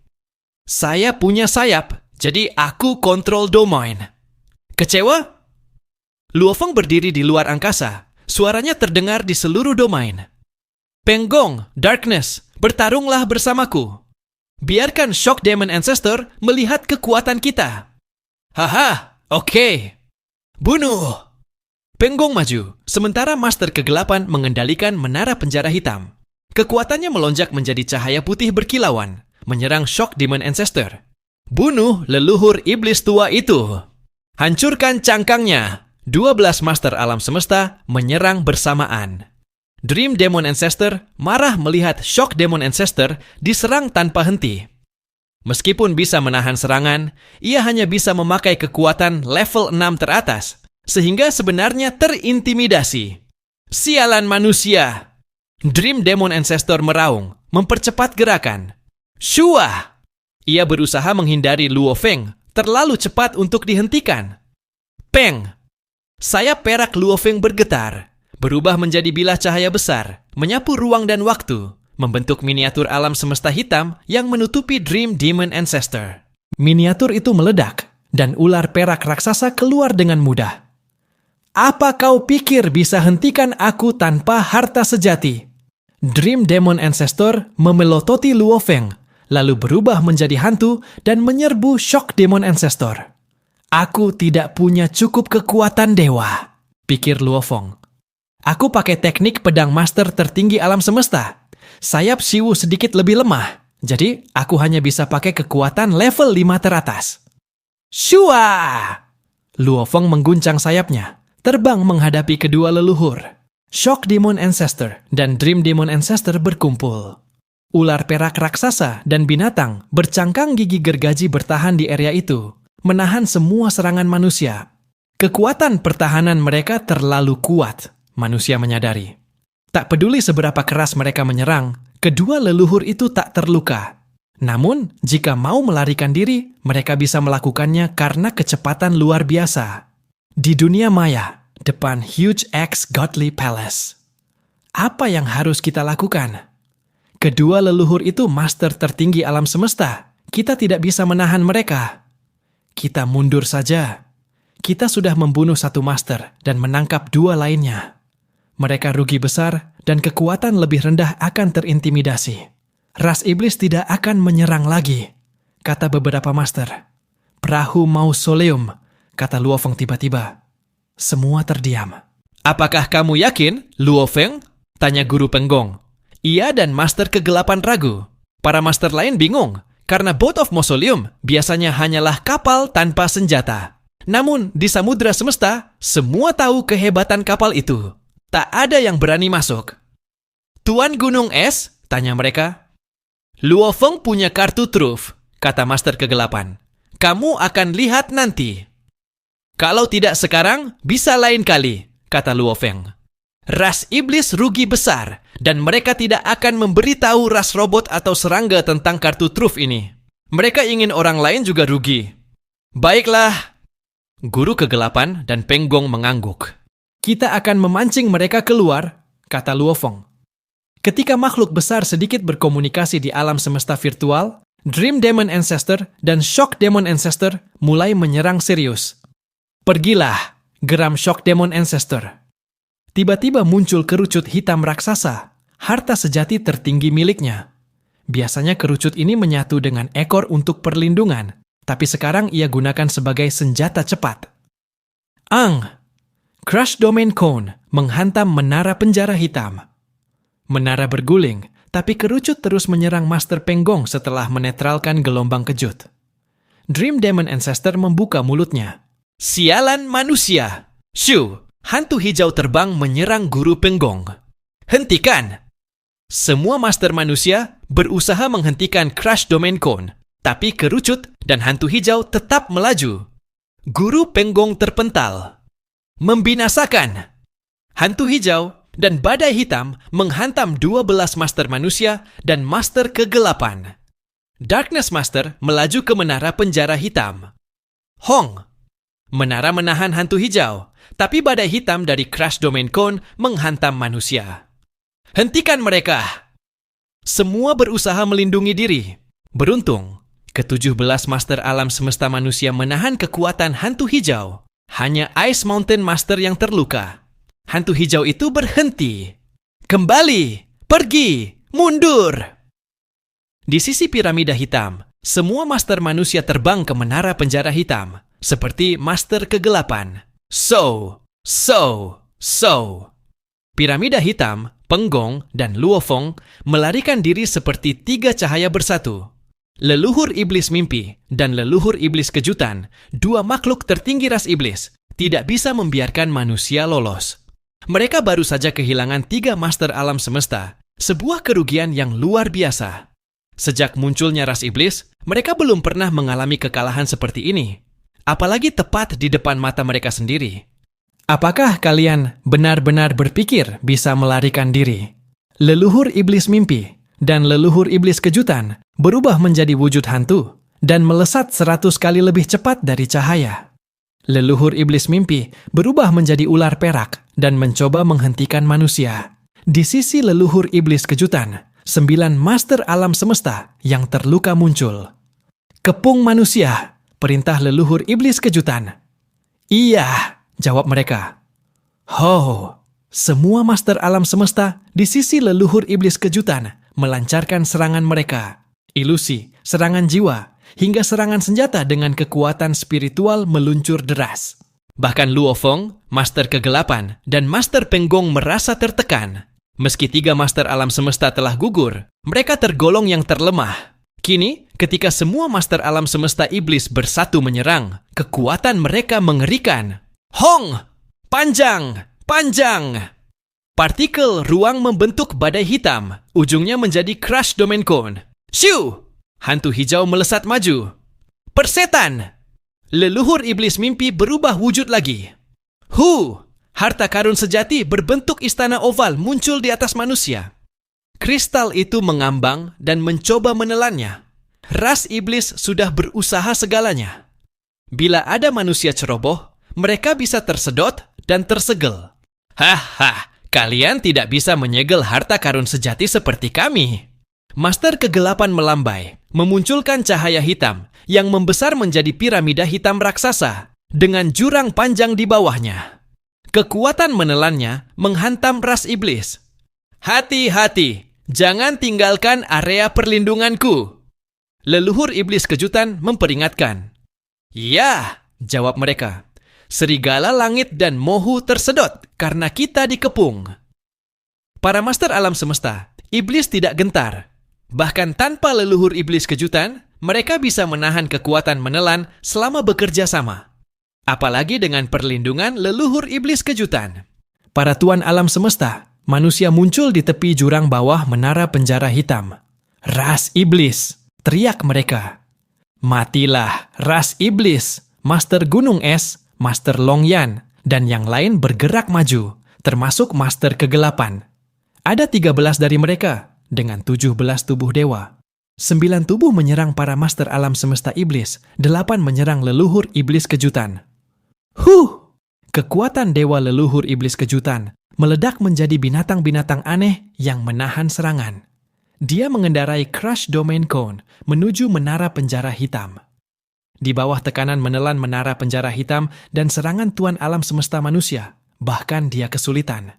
Saya punya sayap, jadi aku kontrol domain. Kecewa? Luo Feng berdiri di luar angkasa. Suaranya terdengar di seluruh domain. Peng Gong, Darkness, bertarunglah bersamaku. Biarkan Shock Demon Ancestor melihat kekuatan kita. Haha, oke. Bunuh! Peng Gong maju, sementara Master Kegelapan mengendalikan menara penjara hitam. Kekuatannya melonjak menjadi cahaya putih berkilauan, menyerang Shock Demon Ancestor. Bunuh leluhur iblis tua itu. Hancurkan cangkangnya. 12 Master Alam Semesta menyerang bersamaan. Dream Demon Ancestor marah melihat Shock Demon Ancestor diserang tanpa henti. Meskipun bisa menahan serangan, ia hanya bisa memakai kekuatan level 6 teratas, sehingga sebenarnya terintimidasi. Sialan manusia! Dream Demon Ancestor meraung, mempercepat gerakan. Shua! Ia berusaha menghindari Luo Feng, terlalu cepat untuk dihentikan. Peng! Sayap perak Luo Feng bergetar, berubah menjadi bilah cahaya besar, menyapu ruang dan waktu, membentuk miniatur alam semesta hitam yang menutupi Dream Demon Ancestor. Miniatur itu meledak, dan ular perak raksasa keluar dengan mudah. Apa kau pikir bisa hentikan aku tanpa harta sejati? Dream Demon Ancestor memelototi Luo Feng, lalu berubah menjadi hantu dan menyerbu Shock Demon Ancestor. Aku tidak punya cukup kekuatan dewa, pikir Luo Feng. Aku pakai teknik pedang master tertinggi alam semesta. Sayap Shiwu sedikit lebih lemah, jadi aku hanya bisa pakai kekuatan level 5 teratas. Shua! Luo Feng mengguncang sayapnya, terbang menghadapi kedua leluhur. Shock Demon Ancestor dan Dream Demon Ancestor berkumpul. Ular perak raksasa dan binatang bercangkang gigi gergaji bertahan di area itu, menahan semua serangan manusia. Kekuatan pertahanan mereka terlalu kuat, manusia menyadari. Tak peduli seberapa keras mereka menyerang, kedua leluhur itu tak terluka. Namun, jika mau melarikan diri, mereka bisa melakukannya karena kecepatan luar biasa. Di dunia maya, depan Huge X Godly Palace. Apa yang harus kita lakukan? Kedua leluhur itu master tertinggi alam semesta. Kita tidak bisa menahan mereka. Kita mundur saja. Kita sudah membunuh satu master dan menangkap dua lainnya. Mereka rugi besar dan kekuatan lebih rendah akan terintimidasi. Ras iblis tidak akan menyerang lagi, kata beberapa master. Perahu mausoleum, kata Luo Feng tiba-tiba. Semua terdiam. Apakah kamu yakin, Luo Feng? Tanya guru Peng Gong. Ia dan Master Kegelapan ragu. Para master lain bingung, karena Boat of Mausoleum biasanya hanyalah kapal tanpa senjata. Namun, di Samudra Semesta, semua tahu kehebatan kapal itu. Tak ada yang berani masuk. Tuan Gunung Es? Tanya mereka. Luo Feng punya kartu truf, kata Master Kegelapan. Kamu akan lihat nanti. Kalau tidak sekarang, bisa lain kali, kata Luo Feng. Ras iblis rugi besar, dan mereka tidak akan memberitahu ras robot atau serangga tentang kartu truf ini. Mereka ingin orang lain juga rugi. Baiklah. Guru Kegelapan dan Peng Gong mengangguk. Kita akan memancing mereka keluar, kata Luo Feng. Ketika makhluk besar sedikit berkomunikasi di alam semesta virtual, Dream Demon Ancestor dan Shock Demon Ancestor mulai menyerang serius. Pergilah, geram Shock Demon Ancestor. Tiba-tiba muncul kerucut hitam raksasa, harta sejati tertinggi miliknya. Biasanya kerucut ini menyatu dengan ekor untuk perlindungan, tapi sekarang ia gunakan sebagai senjata cepat. Ang! Crush Domain Cone menghantam menara penjara hitam. Menara berguling, tapi kerucut terus menyerang Master Peng Gong setelah menetralkan gelombang kejut. Dream Demon Ancestor membuka mulutnya. Sialan manusia! Shu, hantu hijau terbang menyerang guru Peng Gong. Hentikan! Semua master manusia berusaha menghentikan Crush Domain Cone, tapi kerucut dan hantu hijau tetap melaju. Guru Peng Gong terpental. Membinasakan! Hantu hijau, dan badai hitam menghantam 12 master manusia dan master kegelapan. Darkness Master melaju ke menara penjara hitam. Hong! Menara menahan hantu hijau, tapi badai hitam dari Crash Domain Cone menghantam manusia. Hentikan mereka! Semua berusaha melindungi diri. Beruntung, ke-17 Master Alam Semesta Manusia menahan kekuatan hantu hijau. Hanya Ice Mountain Master yang terluka. Hantu hijau itu berhenti. Kembali! Pergi! Mundur! Di sisi piramida hitam, semua master manusia terbang ke menara penjara hitam, seperti master kegelapan. So. Piramida hitam, Penggong, dan Luofeng melarikan diri seperti 3 cahaya bersatu. Leluhur iblis mimpi dan leluhur iblis kejutan, 2 makhluk tertinggi ras iblis, tidak bisa membiarkan manusia lolos. Mereka baru saja kehilangan 3 master alam semesta, sebuah kerugian yang luar biasa. Sejak munculnya ras iblis, mereka belum pernah mengalami kekalahan seperti ini. Apalagi tepat di depan mata mereka sendiri. Apakah kalian benar-benar berpikir bisa melarikan diri? Leluhur iblis mimpi dan leluhur iblis kejutan berubah menjadi wujud hantu dan melesat 100 kali lebih cepat dari cahaya. Leluhur iblis mimpi berubah menjadi ular perak dan mencoba menghentikan manusia. Di sisi leluhur iblis kejutan, 9 master alam semesta yang terluka muncul. Kepung manusia, perintah leluhur iblis kejutan. Iya, jawab mereka. Ho, semua master alam semesta di sisi leluhur iblis kejutan melancarkan serangan mereka. Ilusi, serangan jiwa, hingga serangan senjata dengan kekuatan spiritual meluncur deras. Bahkan Luofeng, master kegelapan, dan master Penggong merasa tertekan. Meski 3 master alam semesta telah gugur, mereka tergolong yang terlemah. Kini, ketika semua master alam semesta iblis bersatu menyerang, kekuatan mereka mengerikan. Hong! Panjang! Panjang! Partikel ruang membentuk badai hitam, ujungnya menjadi Crash Domain Cone. Shoo! Hantu hijau melesat maju. Persetan! Leluhur iblis mimpi berubah wujud lagi. Hu! Harta karun sejati berbentuk istana oval muncul di atas manusia. Kristal itu mengambang dan mencoba menelannya. Ras iblis sudah berusaha segalanya. Bila ada manusia ceroboh, mereka bisa tersedot dan tersegel. Haha, kalian tidak bisa menyegel harta karun sejati seperti kami. Master kegelapan melambai, memunculkan cahaya hitam yang membesar menjadi piramida hitam raksasa dengan jurang panjang di bawahnya. Kekuatan menelannya menghantam ras iblis. Hati-hati, jangan tinggalkan area perlindunganku. Leluhur iblis kejutan memperingatkan. Ya, jawab mereka. Serigala langit dan mohu tersedot karena kita dikepung. Para master alam semesta, iblis tidak gentar. Bahkan tanpa leluhur iblis kejutan, mereka bisa menahan kekuatan menelan selama bekerja sama. Apalagi dengan perlindungan leluhur iblis kejutan. Para tuan alam semesta, manusia muncul di tepi jurang bawah menara penjara hitam. Ras iblis, teriak mereka. Matilah, ras iblis, Master Gunung Es, Master Longyan, dan yang lain bergerak maju, termasuk Master Kegelapan. Ada 13 dari mereka, dengan 17 tubuh dewa. 9 tubuh menyerang para master alam semesta iblis, 8 menyerang leluhur iblis kejutan. Kekuatan dewa leluhur iblis kejutan meledak menjadi binatang-binatang aneh yang menahan serangan. Dia mengendarai Crash Domain Cone menuju menara penjara hitam. Di bawah tekanan menelan menara penjara hitam dan serangan tuan alam semesta manusia, bahkan dia kesulitan.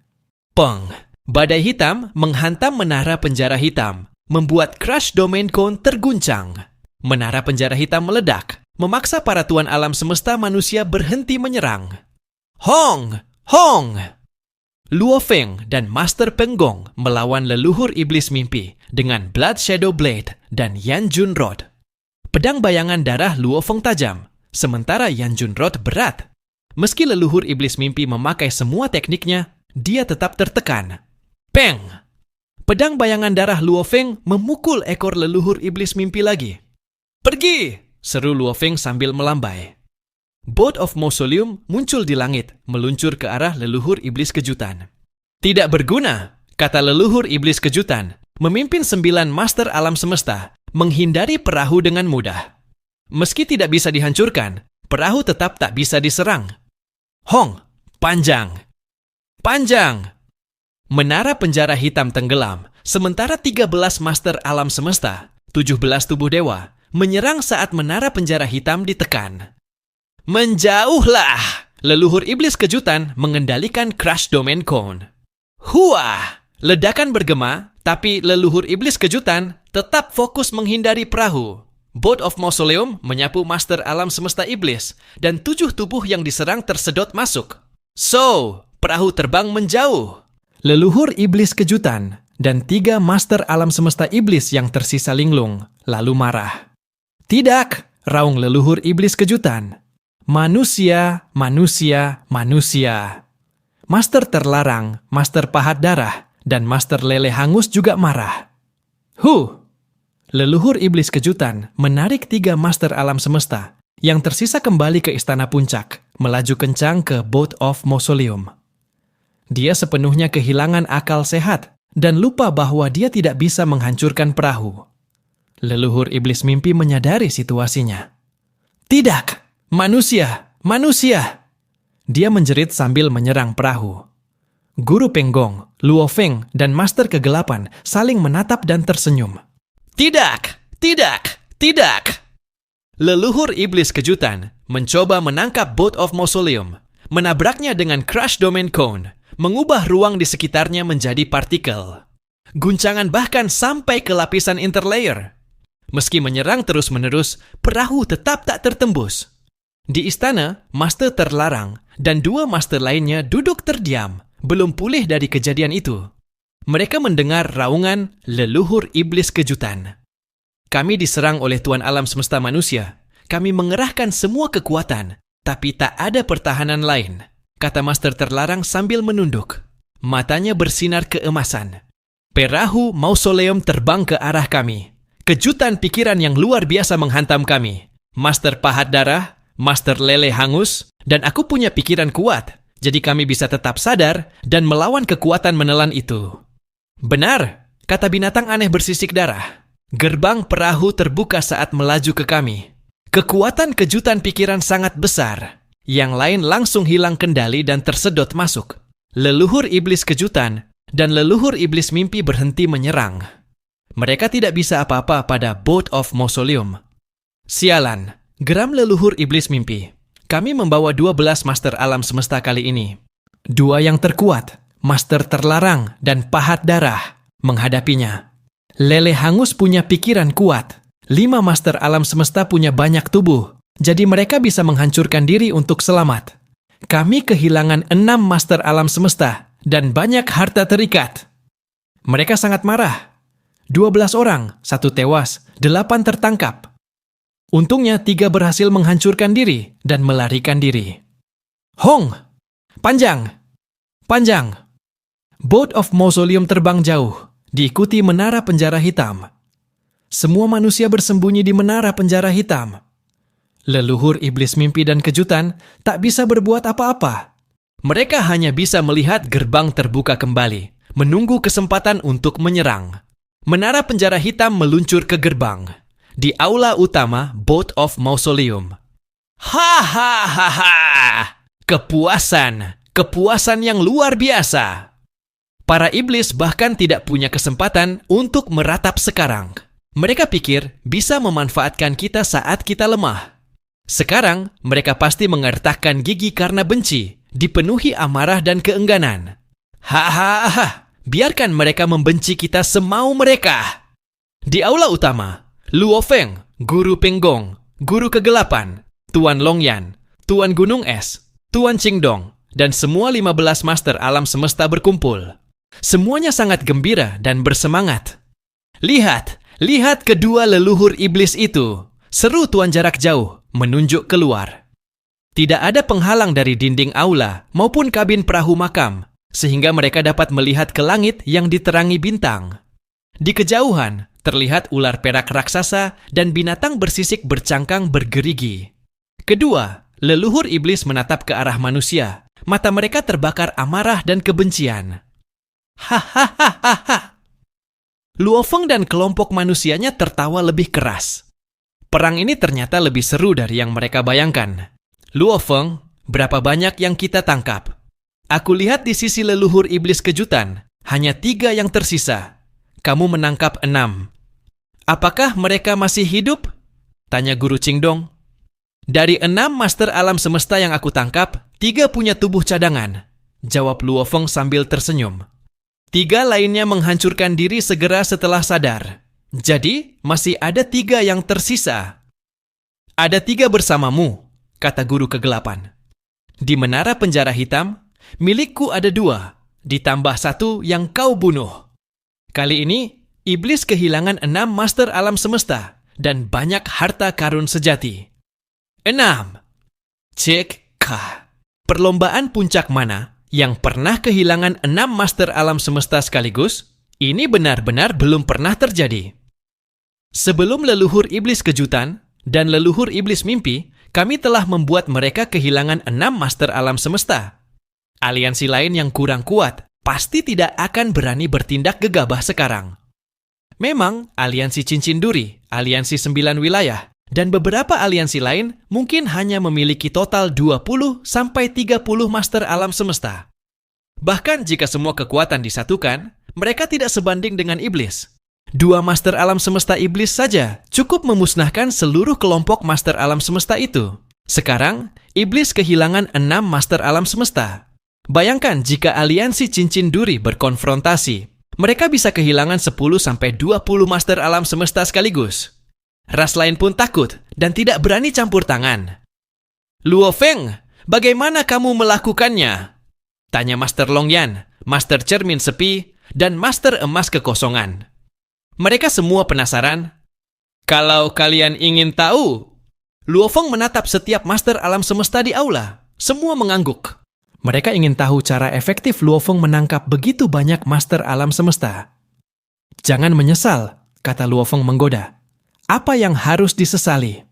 Peng! Badai hitam menghantam menara penjara hitam, membuat Crash Domain Cone terguncang. Menara penjara hitam meledak, memaksa para tuan alam semesta manusia berhenti menyerang. Hong! Hong! Luofeng dan Master Penggong melawan leluhur iblis mimpi dengan Blood Shadow Blade dan Yanjun Rod. Pedang bayangan darah Luofeng tajam, sementara Yanjun Rod berat. Meski leluhur iblis mimpi memakai semua tekniknya, dia tetap tertekan. Peng! Pedang bayangan darah Luofeng memukul ekor leluhur iblis mimpi lagi. Pergi! Seru Luofeng sambil melambai. Boat of Mausoleum muncul di langit, meluncur ke arah leluhur iblis kejutan. Tidak berguna, kata leluhur iblis kejutan, memimpin 9 master alam semesta, menghindari perahu dengan mudah. Meski tidak bisa dihancurkan, perahu tetap tak bisa diserang. Hong, panjang. Panjang. Menara penjara hitam tenggelam, sementara 13 master alam semesta, 17 tubuh dewa, menyerang saat menara penjara hitam ditekan. Menjauhlah! Leluhur iblis kejutan mengendalikan Crash Domain Cone. Huah! Ledakan bergema, tapi leluhur iblis kejutan tetap fokus menghindari perahu. Boat of Mausoleum menyapu master alam semesta iblis, dan 7 tubuh yang diserang tersedot masuk. So, perahu terbang menjauh. Leluhur iblis kejutan dan 3 master alam semesta iblis yang tersisa linglung, lalu marah. Tidak, raung leluhur iblis kejutan. Manusia, manusia, manusia. Master terlarang, master pahat darah, dan master lele hangus juga marah. Leluhur iblis kejutan menarik 3 master alam semesta yang tersisa kembali ke istana puncak, melaju kencang ke Boat of Mausoleum. Dia sepenuhnya kehilangan akal sehat dan lupa bahwa dia tidak bisa menghancurkan perahu. Leluhur iblis mimpi menyadari situasinya. Tidak! Manusia! Manusia! Dia menjerit sambil menyerang perahu. Guru Penggong, Luo Feng, dan Master Kegelapan saling menatap dan tersenyum. Tidak! Tidak! Tidak! Leluhur iblis kejutan mencoba menangkap Boat of Mausoleum, menabraknya dengan Crash Domain Cone, mengubah ruang di sekitarnya menjadi partikel. Guncangan bahkan sampai ke lapisan interlayer. Meski menyerang terus-menerus, perahu tetap tak tertembus. Di istana, master terlarang dan 2 master lainnya duduk terdiam, belum pulih dari kejadian itu. Mereka mendengar raungan leluhur iblis kejutan. Kami diserang oleh Tuan Alam Semesta Manusia. Kami mengerahkan semua kekuatan, tapi tak ada pertahanan lain, kata master terlarang sambil menunduk. Matanya bersinar keemasan. Perahu Mausoleum terbang ke arah kami. Kejutan pikiran yang luar biasa menghantam kami. Master pahat darah, master lele hangus, dan aku punya pikiran kuat, jadi kami bisa tetap sadar dan melawan kekuatan menelan itu. Benar, kata binatang aneh bersisik darah. Gerbang perahu terbuka saat melaju ke kami. Kekuatan kejutan pikiran sangat besar. Yang lain langsung hilang kendali dan tersedot masuk. Leluhur iblis kejutan dan leluhur iblis mimpi berhenti menyerang. Mereka tidak bisa apa-apa pada Boat of Mausoleum. Sialan, geram leluhur iblis mimpi. Kami membawa 12 master alam semesta kali ini. 2 yang terkuat, master terlarang dan pahat darah, menghadapinya. Lele hangus punya pikiran kuat. 5 master alam semesta punya banyak tubuh, jadi mereka bisa menghancurkan diri untuk selamat. Kami kehilangan 6 master alam semesta dan banyak harta terikat. Mereka sangat marah. 12 orang, 1 tewas, 8 tertangkap. Untungnya 3 berhasil menghancurkan diri dan melarikan diri. Hong! Panjang! Panjang! Boat of Mausoleum terbang jauh, diikuti menara penjara hitam. Semua manusia bersembunyi di menara penjara hitam. Leluhur iblis mimpi dan kejutan tak bisa berbuat apa-apa. Mereka hanya bisa melihat gerbang terbuka kembali, menunggu kesempatan untuk menyerang. Menara penjara hitam meluncur ke gerbang. Di aula utama Boat of Mausoleum. Hahaha! Kepuasan yang luar biasa. Para iblis bahkan tidak punya kesempatan untuk meratap sekarang. Mereka pikir bisa memanfaatkan kita saat kita lemah. Sekarang mereka pasti mengertakkan gigi karena benci, dipenuhi amarah dan keengganan. Hahaha! Biarkan mereka membenci kita semau mereka. Di aula utama, Luo Feng, Guru Penggong, Guru Kegelapan, Tuan Longyan, Tuan Gunung Es, Tuan Qingdong, dan semua 15 master alam semesta berkumpul. Semuanya sangat gembira dan bersemangat. Lihat, lihat kedua leluhur iblis itu, seru Tuan jarak jauh, menunjuk keluar. Tidak ada penghalang dari dinding aula maupun kabin perahu makam, sehingga mereka dapat melihat ke langit yang diterangi bintang. Di kejauhan, terlihat ular perak raksasa dan binatang bersisik bercangkang bergerigi. Kedua, leluhur iblis menatap ke arah manusia. Mata mereka terbakar amarah dan kebencian. Hahaha. Luo Feng dan kelompok manusianya tertawa lebih keras. Perang ini ternyata lebih seru dari yang mereka bayangkan. Luo Feng, berapa banyak yang kita tangkap? Aku lihat di sisi leluhur iblis kejutan, hanya 3 yang tersisa. Kamu menangkap 6. Apakah mereka masih hidup? Tanya Guru Qingdong. Dari 6 master alam semesta yang aku tangkap, 3 punya tubuh cadangan. Jawab Luo Feng sambil tersenyum. 3 lainnya menghancurkan diri segera setelah sadar. Jadi, masih ada 3 yang tersisa. Ada 3 bersamamu, kata Guru Kegelapan. Di menara penjara hitam, milikku ada 2, ditambah 1 yang kau bunuh. Kali ini, iblis kehilangan 6 master alam semesta dan banyak harta karun sejati. 6. Cek kah. Perlombaan puncak mana yang pernah kehilangan 6 master alam semesta sekaligus, ini benar-benar belum pernah terjadi. Sebelum leluhur iblis kejutan dan leluhur iblis mimpi, kami telah membuat mereka kehilangan 6 master alam semesta. Aliansi lain yang kurang kuat pasti tidak akan berani bertindak gegabah sekarang. Memang, aliansi cincin duri, aliansi 9 wilayah, dan beberapa aliansi lain mungkin hanya memiliki total 20-30 master alam semesta. Bahkan jika semua kekuatan disatukan, mereka tidak sebanding dengan iblis. 2 master alam semesta iblis saja cukup memusnahkan seluruh kelompok master alam semesta itu. Sekarang, iblis kehilangan 6 master alam semesta. Bayangkan jika aliansi cincin duri berkonfrontasi, mereka bisa kehilangan 10-20 master alam semesta sekaligus. Ras lain pun takut dan tidak berani campur tangan. Luo Feng, bagaimana kamu melakukannya? Tanya Master Longyan, Master Cermin Sepi, dan Master Emas Kekosongan. Mereka semua penasaran. Kalau kalian ingin tahu, Luo Feng menatap setiap master alam semesta di aula. Semua mengangguk. Mereka ingin tahu cara efektif Luo Feng menangkap begitu banyak master alam semesta. Jangan menyesal, kata Luo Feng menggoda. Apa yang harus disesali?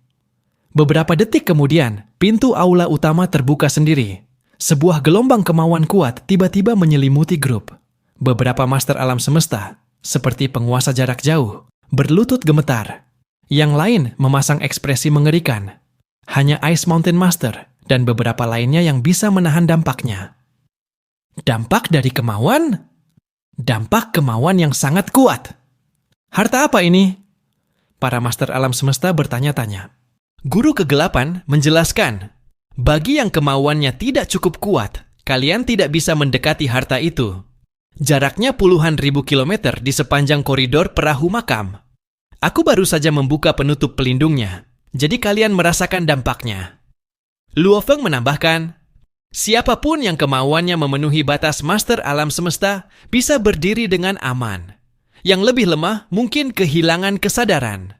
Beberapa detik kemudian, pintu aula utama terbuka sendiri. Sebuah gelombang kemauan kuat tiba-tiba menyelimuti grup. Beberapa master alam semesta, seperti penguasa jarak jauh, berlutut gemetar. Yang lain memasang ekspresi mengerikan. Hanya Ice Mountain Master dan beberapa lainnya yang bisa menahan dampaknya. Dampak dari kemauan? Dampak kemauan yang sangat kuat. Harta apa ini? Para master alam semesta bertanya-tanya. Guru Kegelapan menjelaskan, bagi yang kemauannya tidak cukup kuat, kalian tidak bisa mendekati harta itu. Jaraknya puluhan ribu kilometer di sepanjang koridor perahu makam. Aku baru saja membuka penutup pelindungnya, jadi kalian merasakan dampaknya. Luo Feng menambahkan, siapapun yang kemauannya memenuhi batas master alam semesta bisa berdiri dengan aman. Yang lebih lemah mungkin kehilangan kesadaran.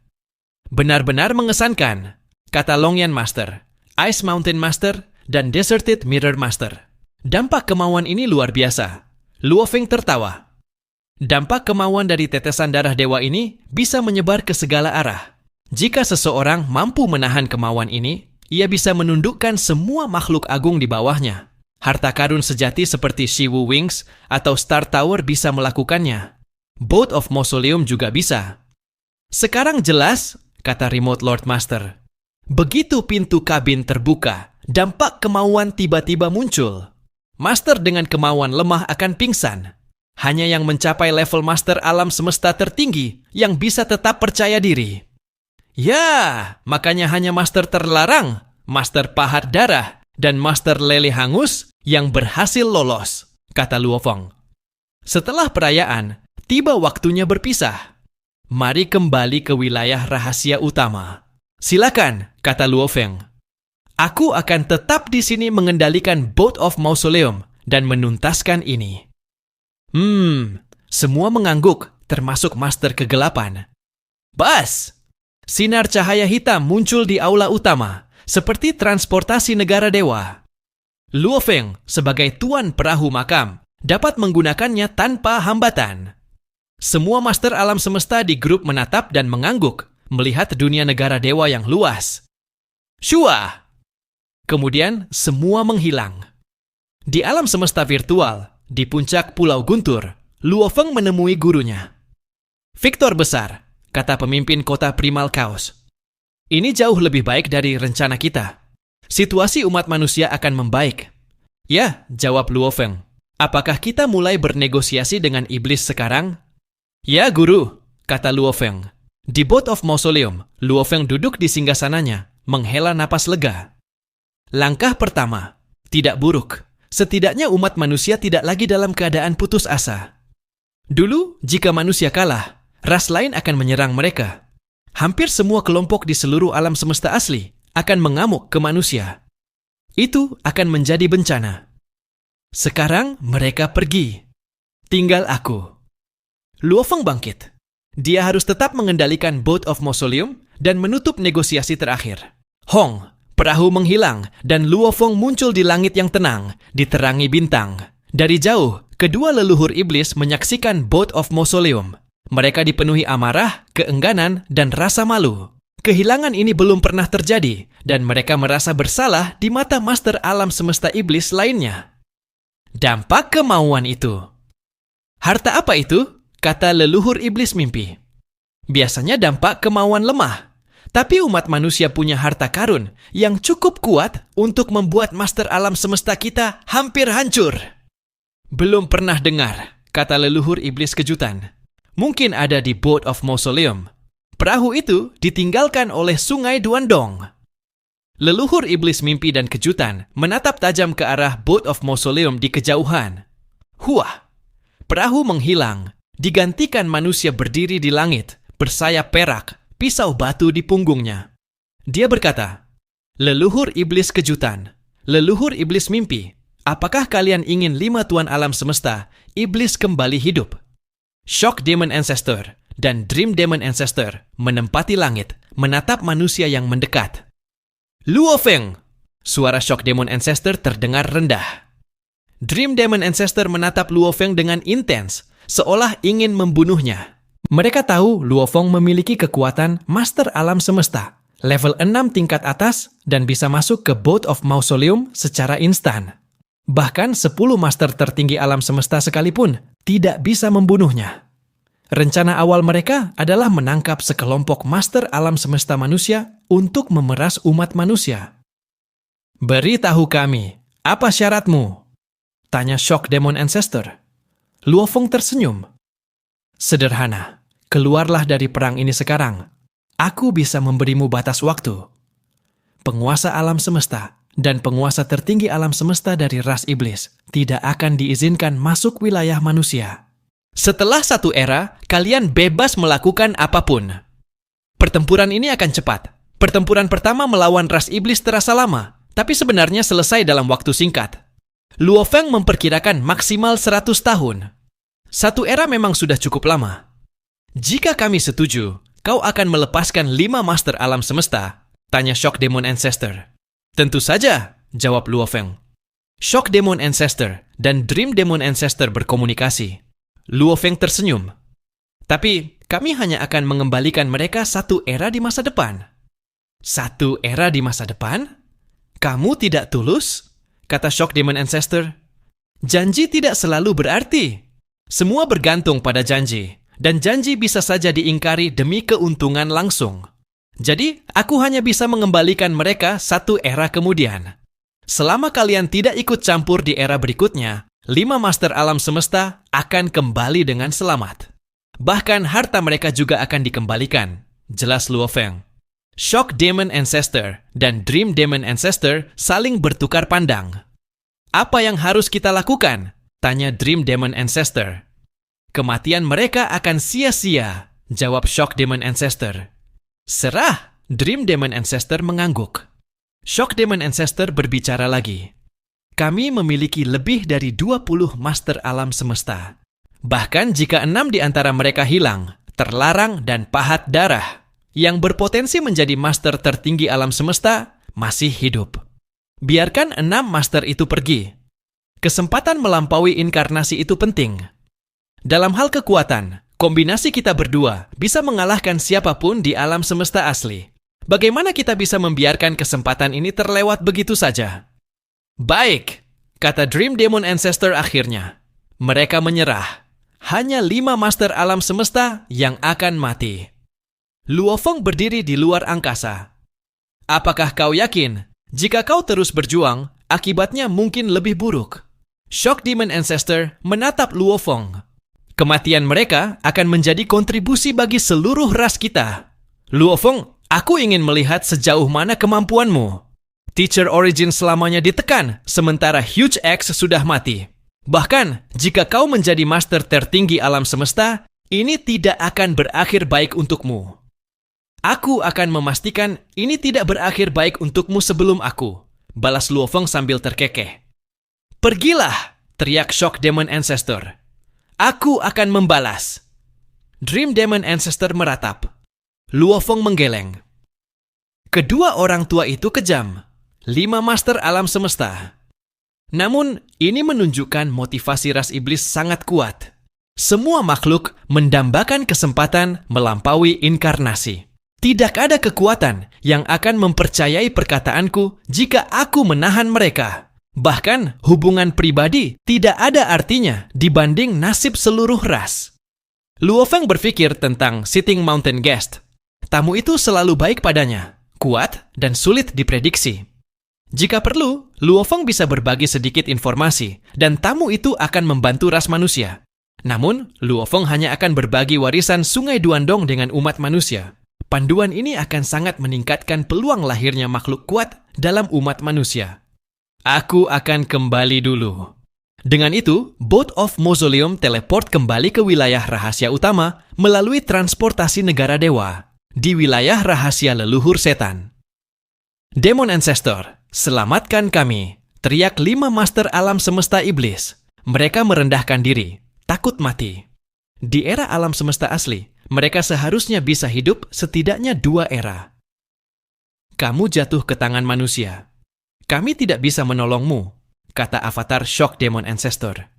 Benar-benar mengesankan, kata Longyan Master, Ice Mountain Master, dan Deserted Mirror Master. Dampak kemauan ini luar biasa. Luo Feng tertawa. Dampak kemauan dari tetesan darah dewa ini bisa menyebar ke segala arah. Jika seseorang mampu menahan kemauan ini, ia bisa menundukkan semua makhluk agung di bawahnya. Harta karun sejati seperti Shiwu Wings atau Star Tower bisa melakukannya. Boat of Mausoleum juga bisa. Sekarang jelas, kata Remote Lord Master. Begitu pintu kabin terbuka, dampak kemauan tiba-tiba muncul. Master dengan kemauan lemah akan pingsan. Hanya yang mencapai level master alam semesta tertinggi yang bisa tetap percaya diri. Ya, makanya hanya master terlarang, master pahat darah, dan master lele hangus yang berhasil lolos, kata Luo Feng. Setelah perayaan, tiba waktunya berpisah. Mari kembali ke wilayah rahasia utama. Silakan, kata Luo Feng. Aku akan tetap di sini mengendalikan Boat of Mausoleum dan menuntaskan ini. Semua mengangguk, termasuk Master Kegelapan. Bas! Sinar cahaya hitam muncul di aula utama, seperti transportasi negara dewa. Luo Feng, sebagai tuan perahu makam, dapat menggunakannya tanpa hambatan. Semua master alam semesta di grup menatap dan mengangguk, melihat dunia negara dewa yang luas. Shua! Kemudian semua menghilang. Di alam semesta virtual, di puncak Pulau Guntur, Luo Feng menemui gurunya. Victor besar, kata pemimpin kota Primal Chaos. Ini jauh lebih baik dari rencana kita. Situasi umat manusia akan membaik. Ya, jawab Luo Feng. Apakah kita mulai bernegosiasi dengan iblis sekarang? Ya, guru, kata Luo Feng. Di Boat of Mausoleum, Luo Feng duduk di singgasananya, menghela napas lega. Langkah pertama, tidak buruk. Setidaknya umat manusia tidak lagi dalam keadaan putus asa. Dulu, jika manusia kalah, ras lain akan menyerang mereka. Hampir semua kelompok di seluruh alam semesta asli akan mengamuk ke manusia. Itu akan menjadi bencana. Sekarang mereka pergi. Tinggal aku. Luo Feng bangkit. Dia harus tetap mengendalikan Boat of Mausoleum dan menutup negosiasi terakhir. Hong, perahu menghilang dan Luo Feng muncul di langit yang tenang, diterangi bintang. Dari jauh, kedua leluhur iblis menyaksikan Boat of Mausoleum. Mereka dipenuhi amarah, keengganan, dan rasa malu. Kehilangan ini belum pernah terjadi, dan mereka merasa bersalah di mata master alam semesta iblis lainnya. Dampak kemauan itu. Harta apa itu? Kata leluhur iblis mimpi. Biasanya dampak kemauan lemah. Tapi umat manusia punya harta karun yang cukup kuat untuk membuat master alam semesta kita hampir hancur. Belum pernah dengar, kata leluhur iblis kejutan. Mungkin ada di Boat of Mausoleum. Perahu itu ditinggalkan oleh sungai Duandong. Leluhur iblis mimpi dan kejutan menatap tajam ke arah Boat of Mausoleum di kejauhan. Huah! Perahu menghilang, digantikan manusia berdiri di langit, bersayap perak, pisau batu di punggungnya. Dia berkata, leluhur iblis kejutan, leluhur iblis mimpi, apakah kalian ingin 5 tuan alam semesta, iblis kembali hidup? Shock Demon Ancestor dan Dream Demon Ancestor menempati langit, menatap manusia yang mendekat. Luo Feng! Suara Shock Demon Ancestor terdengar rendah. Dream Demon Ancestor menatap Luo Feng dengan intens, seolah ingin membunuhnya. Mereka tahu Luo Feng memiliki kekuatan Master Alam Semesta, level 6 tingkat atas, dan bisa masuk ke Boat of Mausoleum secara instan. Bahkan 10 Master tertinggi alam semesta sekalipun tidak bisa membunuhnya. Rencana awal mereka adalah menangkap sekelompok Master Alam Semesta manusia untuk memeras umat manusia. Beritahu kami, apa syaratmu? Tanya Shock Demon Ancestor. Luo Feng tersenyum. Sederhana, keluarlah dari perang ini sekarang. Aku bisa memberimu batas waktu. Penguasa alam semesta dan penguasa tertinggi alam semesta dari ras iblis tidak akan diizinkan masuk wilayah manusia. Setelah 1 era, kalian bebas melakukan apapun. Pertempuran ini akan cepat. Pertempuran pertama melawan ras iblis terasa lama, tapi sebenarnya selesai dalam waktu singkat. Luo Feng memperkirakan maksimal 100 tahun. 1 era memang sudah cukup lama. Jika kami setuju, kau akan melepaskan 5 master alam semesta? Tanya Shock Demon Ancestor. Tentu saja, jawab Luo Feng. Shock Demon Ancestor dan Dream Demon Ancestor berkomunikasi. Luo Feng tersenyum. Tapi kami hanya akan mengembalikan mereka 1 era di masa depan. 1 era di masa depan? Kamu tidak tulus? Kata Shock Demon Ancestor. Janji tidak selalu berarti. Semua bergantung pada janji, dan janji bisa saja diingkari demi keuntungan langsung. Jadi, aku hanya bisa mengembalikan mereka 1 era kemudian. Selama kalian tidak ikut campur di era berikutnya, 5 master alam semesta akan kembali dengan selamat. Bahkan harta mereka juga akan dikembalikan, jelas Luo Feng. Shock Demon Ancestor dan Dream Demon Ancestor saling bertukar pandang. Apa yang harus kita lakukan? Tanya Dream Demon Ancestor. Kematian mereka akan sia-sia, jawab Shock Demon Ancestor. Serah, Dream Demon Ancestor mengangguk. Shock Demon Ancestor berbicara lagi. Kami memiliki lebih dari 20 master alam semesta. Bahkan jika 6 di antara mereka hilang, terlarang dan pahat darah, yang berpotensi menjadi master tertinggi alam semesta masih hidup. Biarkan 6 master itu pergi. Kesempatan melampaui inkarnasi itu penting. Dalam hal kekuatan, kombinasi kita berdua bisa mengalahkan siapapun di alam semesta asli. Bagaimana kita bisa membiarkan kesempatan ini terlewat begitu saja? Baik, kata Dream Demon Ancestor akhirnya. Mereka menyerah. hanya 5 master alam semesta yang akan mati. Luo Feng berdiri di luar angkasa. Apakah kau yakin, jika kau terus berjuang, akibatnya mungkin lebih buruk? Shock Demon Ancestor menatap Luo Feng. Kematian mereka akan menjadi kontribusi bagi seluruh ras kita. Luo Feng, aku ingin melihat sejauh mana kemampuanmu. Teacher Origin selamanya ditekan, sementara Huge X sudah mati. Bahkan, jika kau menjadi master tertinggi alam semesta, ini tidak akan berakhir baik untukmu. Aku akan memastikan ini tidak berakhir baik untukmu sebelum aku, balas Luo Feng sambil terkekeh. Pergilah, teriak Shock Demon Ancestor. Aku akan membalas. Dream Demon Ancestor meratap. Luo Feng menggeleng. Kedua orang tua itu kejam. 5 master alam semesta. Namun, ini menunjukkan motivasi ras iblis sangat kuat. Semua makhluk mendambakan kesempatan melampaui inkarnasi. Tidak ada kekuatan yang akan mempercayai perkataanku jika aku menahan mereka. Bahkan, hubungan pribadi tidak ada artinya dibanding nasib seluruh ras. Luo Feng berpikir tentang Sitting Mountain Guest. Tamu itu selalu baik padanya, kuat dan sulit diprediksi. Jika perlu, Luo Feng bisa berbagi sedikit informasi, dan tamu itu akan membantu ras manusia. Namun, Luo Feng hanya akan berbagi warisan Sungai Duandong dengan umat manusia. Panduan ini akan sangat meningkatkan peluang lahirnya makhluk kuat dalam umat manusia. Aku akan kembali dulu. Dengan itu, Boat of Mausoleum teleport kembali ke wilayah rahasia utama melalui transportasi negara dewa di wilayah rahasia leluhur setan. Demon Ancestor, selamatkan kami, teriak 5 master alam semesta iblis. Mereka merendahkan diri, takut mati. Di era alam semesta asli, mereka seharusnya bisa hidup setidaknya 2 era. Kamu jatuh ke tangan manusia. Kami tidak bisa menolongmu, kata avatar Shock Demon Ancestor.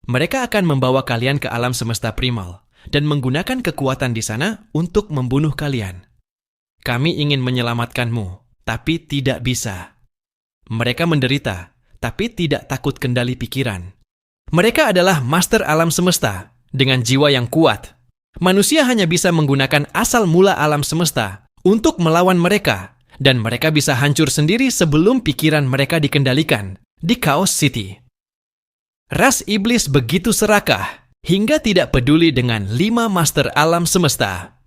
Mereka akan membawa kalian ke alam semesta primal dan menggunakan kekuatan di sana untuk membunuh kalian. Kami ingin menyelamatkanmu, tapi tidak bisa. Mereka menderita, tapi tidak takut kendali pikiran. Mereka adalah master alam semesta dengan jiwa yang kuat. Manusia hanya bisa menggunakan asal mula alam semesta untuk melawan mereka, dan mereka bisa hancur sendiri sebelum pikiran mereka dikendalikan di Chaos City. Ras iblis begitu serakah hingga tidak peduli dengan 5 master alam semesta.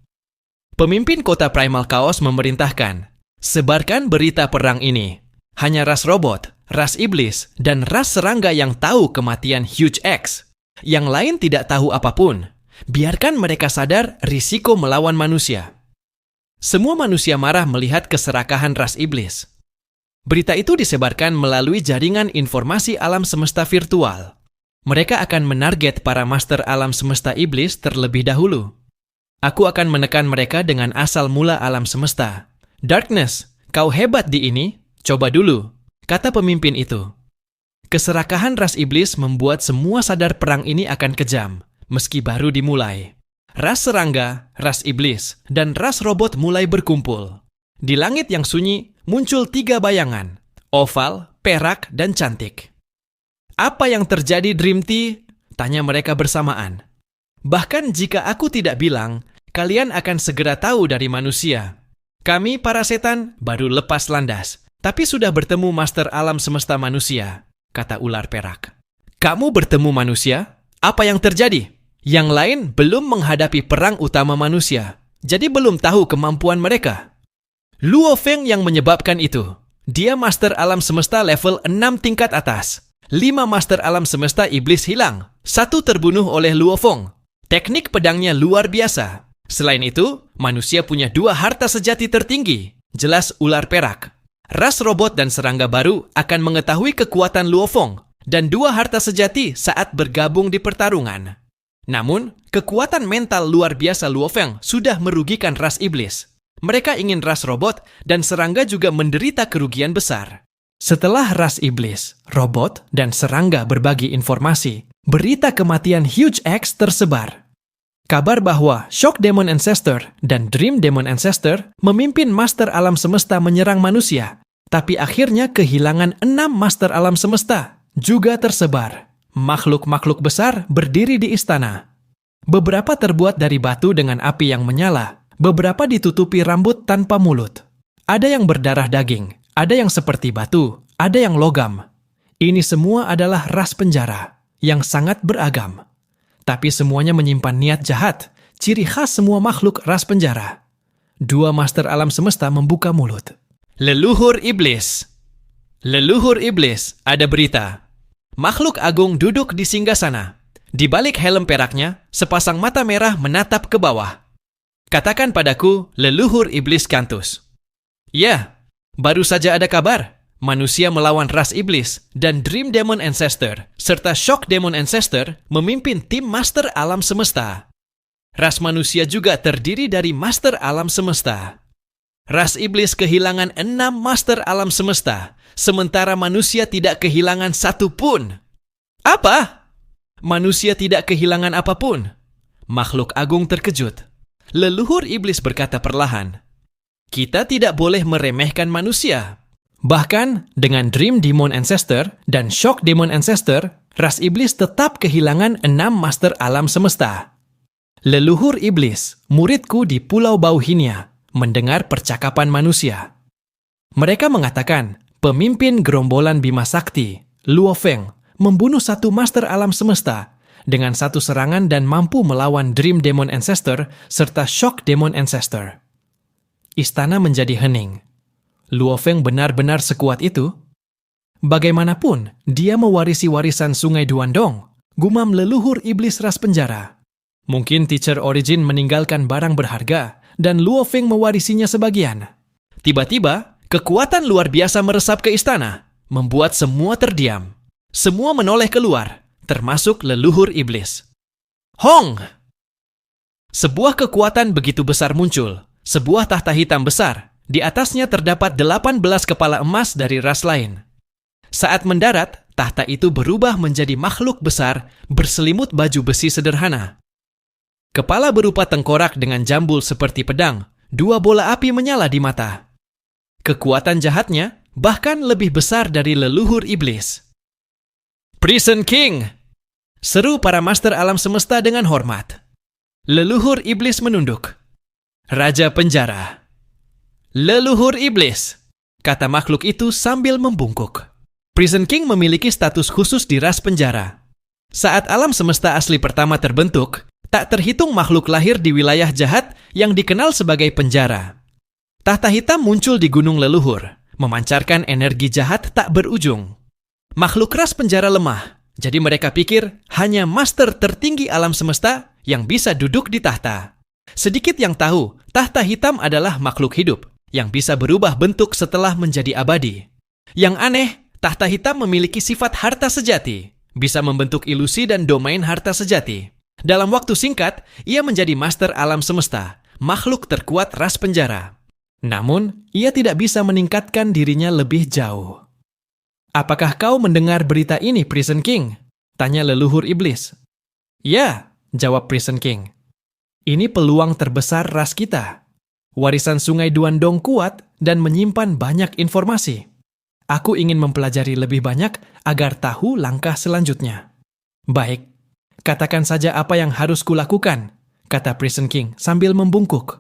Pemimpin kota Primal Chaos memerintahkan, sebarkan berita perang ini. Hanya ras robot, ras iblis, dan ras serangga yang tahu kematian Huge X. Yang lain tidak tahu apapun. Biarkan mereka sadar risiko melawan manusia. Semua manusia marah melihat keserakahan ras iblis. Berita itu disebarkan melalui jaringan informasi alam semesta virtual. Mereka akan menarget para master alam semesta iblis terlebih dahulu. Aku akan menekan mereka dengan asal mula alam semesta. Darkness, kau hebat di ini? Coba dulu, kata pemimpin itu. Keserakahan ras iblis membuat semua sadar perang ini akan kejam, meski baru dimulai. Ras serangga, ras iblis, dan ras robot mulai berkumpul. Di langit yang sunyi, muncul 3 bayangan, oval, perak, dan cantik. Apa yang terjadi, Dream Tea? Tanya mereka bersamaan. Bahkan jika aku tidak bilang, kalian akan segera tahu dari manusia. Kami, para setan, baru lepas landas. Tapi sudah bertemu master alam semesta manusia, kata ular perak. Kamu bertemu manusia? Apa yang terjadi? Yang lain belum menghadapi perang utama manusia, jadi belum tahu kemampuan mereka. Luo Feng yang menyebabkan itu. Dia master alam semesta level 6 tingkat atas. 5 master alam semesta iblis hilang. 1 terbunuh oleh Luo Feng. Teknik pedangnya luar biasa. Selain itu, manusia punya 2 harta sejati tertinggi. Jelas ular perak. Ras robot dan serangga baru akan mengetahui kekuatan Luo Feng dan 2 harta sejati saat bergabung di pertarungan. Namun, kekuatan mental luar biasa Luo Feng sudah merugikan ras iblis. Mereka ingin ras robot dan serangga juga menderita kerugian besar. Setelah ras iblis, robot, dan serangga berbagi informasi, berita kematian Huge X tersebar. Kabar bahwa Shock Demon Ancestor dan Dream Demon Ancestor memimpin master alam semesta menyerang manusia, tapi akhirnya kehilangan 6 master alam semesta juga tersebar. Makhluk-makhluk besar berdiri di istana. Beberapa terbuat dari batu dengan api yang menyala, beberapa ditutupi rambut tanpa mulut. Ada yang berdarah daging, ada yang seperti batu, ada yang logam. Ini semua adalah ras penjara yang sangat beragam. Tapi semuanya menyimpan niat jahat, ciri khas semua makhluk ras penjara. Dua master alam semesta membuka mulut. Leluhur iblis. Leluhur iblis, ada berita. Makhluk agung duduk di singgasana. Di balik helm peraknya, sepasang mata merah menatap ke bawah. Katakan padaku, leluhur iblis Kantus. Ya, baru saja ada kabar. Manusia melawan ras iblis dan Dream Demon Ancestor serta Shock Demon Ancestor memimpin tim Master Alam Semesta. Ras manusia juga terdiri dari Master Alam Semesta. Ras iblis kehilangan 6 Master Alam Semesta, sementara manusia tidak kehilangan satu pun. Apa? Manusia tidak kehilangan apapun. Makhluk agung terkejut. Leluhur iblis berkata perlahan, kita tidak boleh meremehkan manusia. Bahkan dengan Dream Demon Ancestor dan Shock Demon Ancestor, ras iblis tetap kehilangan 6 Master Alam Semesta. Leluhur iblis, muridku di Pulau Bauhinia, mendengar percakapan manusia. Mereka mengatakan, pemimpin gerombolan Bima Sakti, Luo Feng, membunuh satu Master Alam Semesta dengan satu serangan dan mampu melawan Dream Demon Ancestor serta Shock Demon Ancestor. Istana menjadi hening. Luo Feng benar-benar sekuat itu? Bagaimanapun, dia mewarisi warisan Sungai Duandong, gumam leluhur iblis ras penjara. Mungkin Teacher Origin meninggalkan barang berharga, dan Luo Feng mewarisinya sebagian. Tiba-tiba, kekuatan luar biasa meresap ke istana, membuat semua terdiam. Semua menoleh keluar, termasuk leluhur iblis. Hong! Sebuah kekuatan begitu besar muncul, sebuah tahta hitam besar. Di atasnya terdapat 18 kepala emas dari ras lain. Saat mendarat, tahta itu berubah menjadi makhluk besar berselimut baju besi sederhana. Kepala berupa tengkorak dengan jambul seperti pedang, 2 bola api menyala di mata. Kekuatan jahatnya bahkan lebih besar dari leluhur iblis. Prison King! Seru para master alam semesta dengan hormat. Leluhur iblis menunduk. Raja penjara. Leluhur iblis, kata makhluk itu sambil membungkuk. Prison King memiliki status khusus di ras penjara. Saat alam semesta asli pertama terbentuk, tak terhitung makhluk lahir di wilayah jahat yang dikenal sebagai penjara. Tahta hitam muncul di gunung leluhur, memancarkan energi jahat tak berujung. Makhluk ras penjara lemah, jadi mereka pikir hanya master tertinggi alam semesta yang bisa duduk di tahta. Sedikit yang tahu, tahta hitam adalah makhluk hidup yang bisa berubah bentuk setelah menjadi abadi. Yang aneh, tahta hitam memiliki sifat harta sejati, bisa membentuk ilusi dan domain harta sejati. Dalam waktu singkat, ia menjadi master alam semesta, makhluk terkuat ras penjara. Namun, ia tidak bisa meningkatkan dirinya lebih jauh. Apakah kau mendengar berita ini, Prison King? Tanya leluhur iblis. Ya, jawab Prison King. Ini peluang terbesar ras kita. Warisan Sungai Duandong kuat dan menyimpan banyak informasi. Aku ingin mempelajari lebih banyak agar tahu langkah selanjutnya. Baik, katakan saja apa yang harus kulakukan, kata Prison King sambil membungkuk.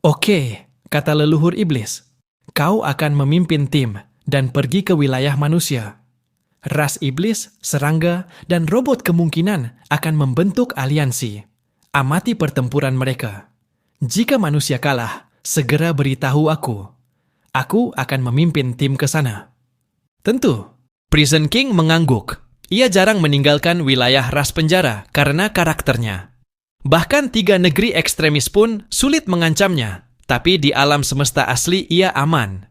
Oke, kata leluhur iblis. Kau akan memimpin tim dan pergi ke wilayah manusia. Ras iblis, serangga, dan robot kemungkinan akan membentuk aliansi. Amati pertempuran mereka. Jika manusia kalah, segera beritahu aku. Aku akan memimpin tim ke sana. Tentu. Prison King mengangguk. Ia jarang meninggalkan wilayah ras penjara karena karakternya. Bahkan 3 negeri ekstremis pun sulit mengancamnya, tapi di alam semesta asli ia aman.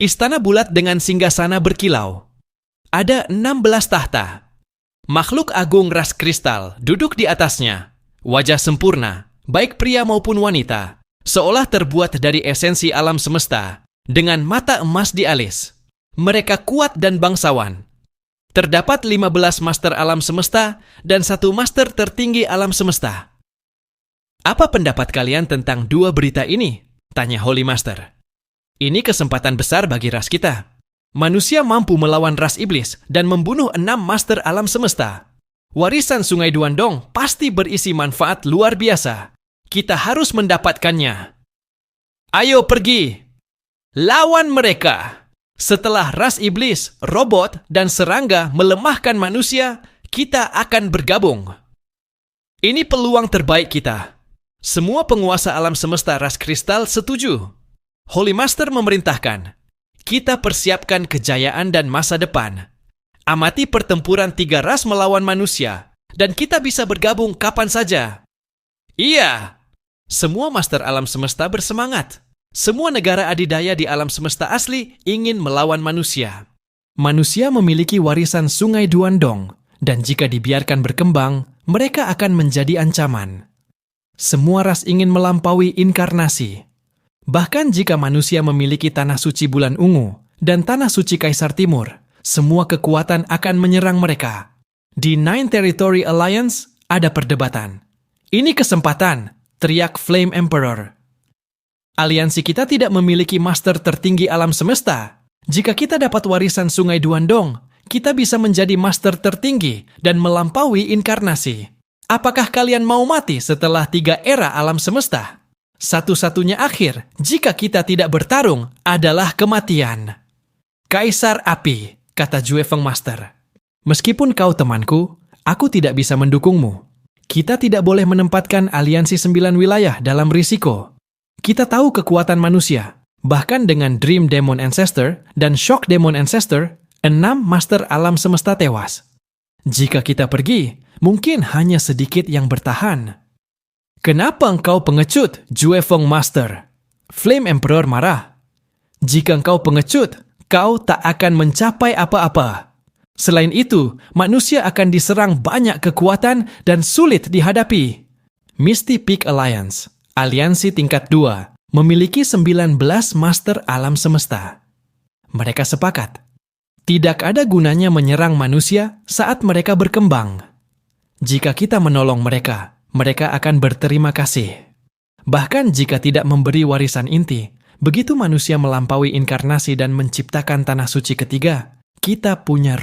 Istana bulat dengan singgasana berkilau. Ada 16 tahta. Makhluk agung ras kristal duduk di atasnya. Wajah sempurna, baik pria maupun wanita, seolah terbuat dari esensi alam semesta, dengan mata emas di alis. Mereka kuat dan bangsawan. Terdapat 15 master alam semesta dan 1 master tertinggi alam semesta. Apa pendapat kalian tentang 2 berita ini? Tanya Holy Master. Ini kesempatan besar bagi ras kita. Manusia mampu melawan ras iblis dan membunuh 6 master alam semesta. Warisan Sungai Duandong pasti berisi manfaat luar biasa. Kita harus mendapatkannya. Ayo pergi. Lawan mereka. Setelah ras iblis, robot, dan serangga melemahkan manusia, kita akan bergabung. Ini peluang terbaik kita. Semua penguasa alam semesta ras kristal setuju. Holy Master memerintahkan, kita persiapkan kejayaan dan masa depan. Amati pertempuran 3 ras melawan manusia, dan kita bisa bergabung kapan saja. Iya, semua master alam semesta bersemangat. Semua negara adidaya di alam semesta asli ingin melawan manusia. Manusia memiliki warisan Sungai Duandong, dan jika dibiarkan berkembang, mereka akan menjadi ancaman. Semua ras ingin melampaui inkarnasi. Bahkan jika manusia memiliki tanah suci bulan ungu dan tanah suci Kaisar Timur, semua kekuatan akan menyerang mereka. Di Nine Territory Alliance ada perdebatan. Ini kesempatan, teriak Flame Emperor. Aliansi kita tidak memiliki master tertinggi alam semesta. Jika kita dapat warisan Sungai Duandong, kita bisa menjadi master tertinggi dan melampaui inkarnasi. Apakah kalian mau mati setelah 3 era alam semesta? Satu-satunya akhir jika kita tidak bertarung adalah kematian. Kaisar Api, kata Jue Feng Master. Meskipun kau temanku, aku tidak bisa mendukungmu. Kita tidak boleh menempatkan aliansi 9 wilayah dalam risiko. Kita tahu kekuatan manusia. Bahkan dengan Dream Demon Ancestor dan Shock Demon Ancestor, 6 master alam semesta tewas. Jika kita pergi, mungkin hanya sedikit yang bertahan. Kenapa engkau pengecut, Jue Feng Master? Flame Emperor marah. Jika engkau pengecut, kau tak akan mencapai apa-apa. Selain itu, manusia akan diserang banyak kekuatan dan sulit dihadapi. Misty Peak Alliance, aliansi tingkat 2, memiliki 19 master alam semesta. Mereka sepakat. Tidak ada gunanya menyerang manusia saat mereka berkembang. Jika kita menolong mereka, mereka akan berterima kasih. Bahkan jika tidak memberi warisan inti, begitu manusia melampaui inkarnasi dan menciptakan tanah suci ketiga, kita punya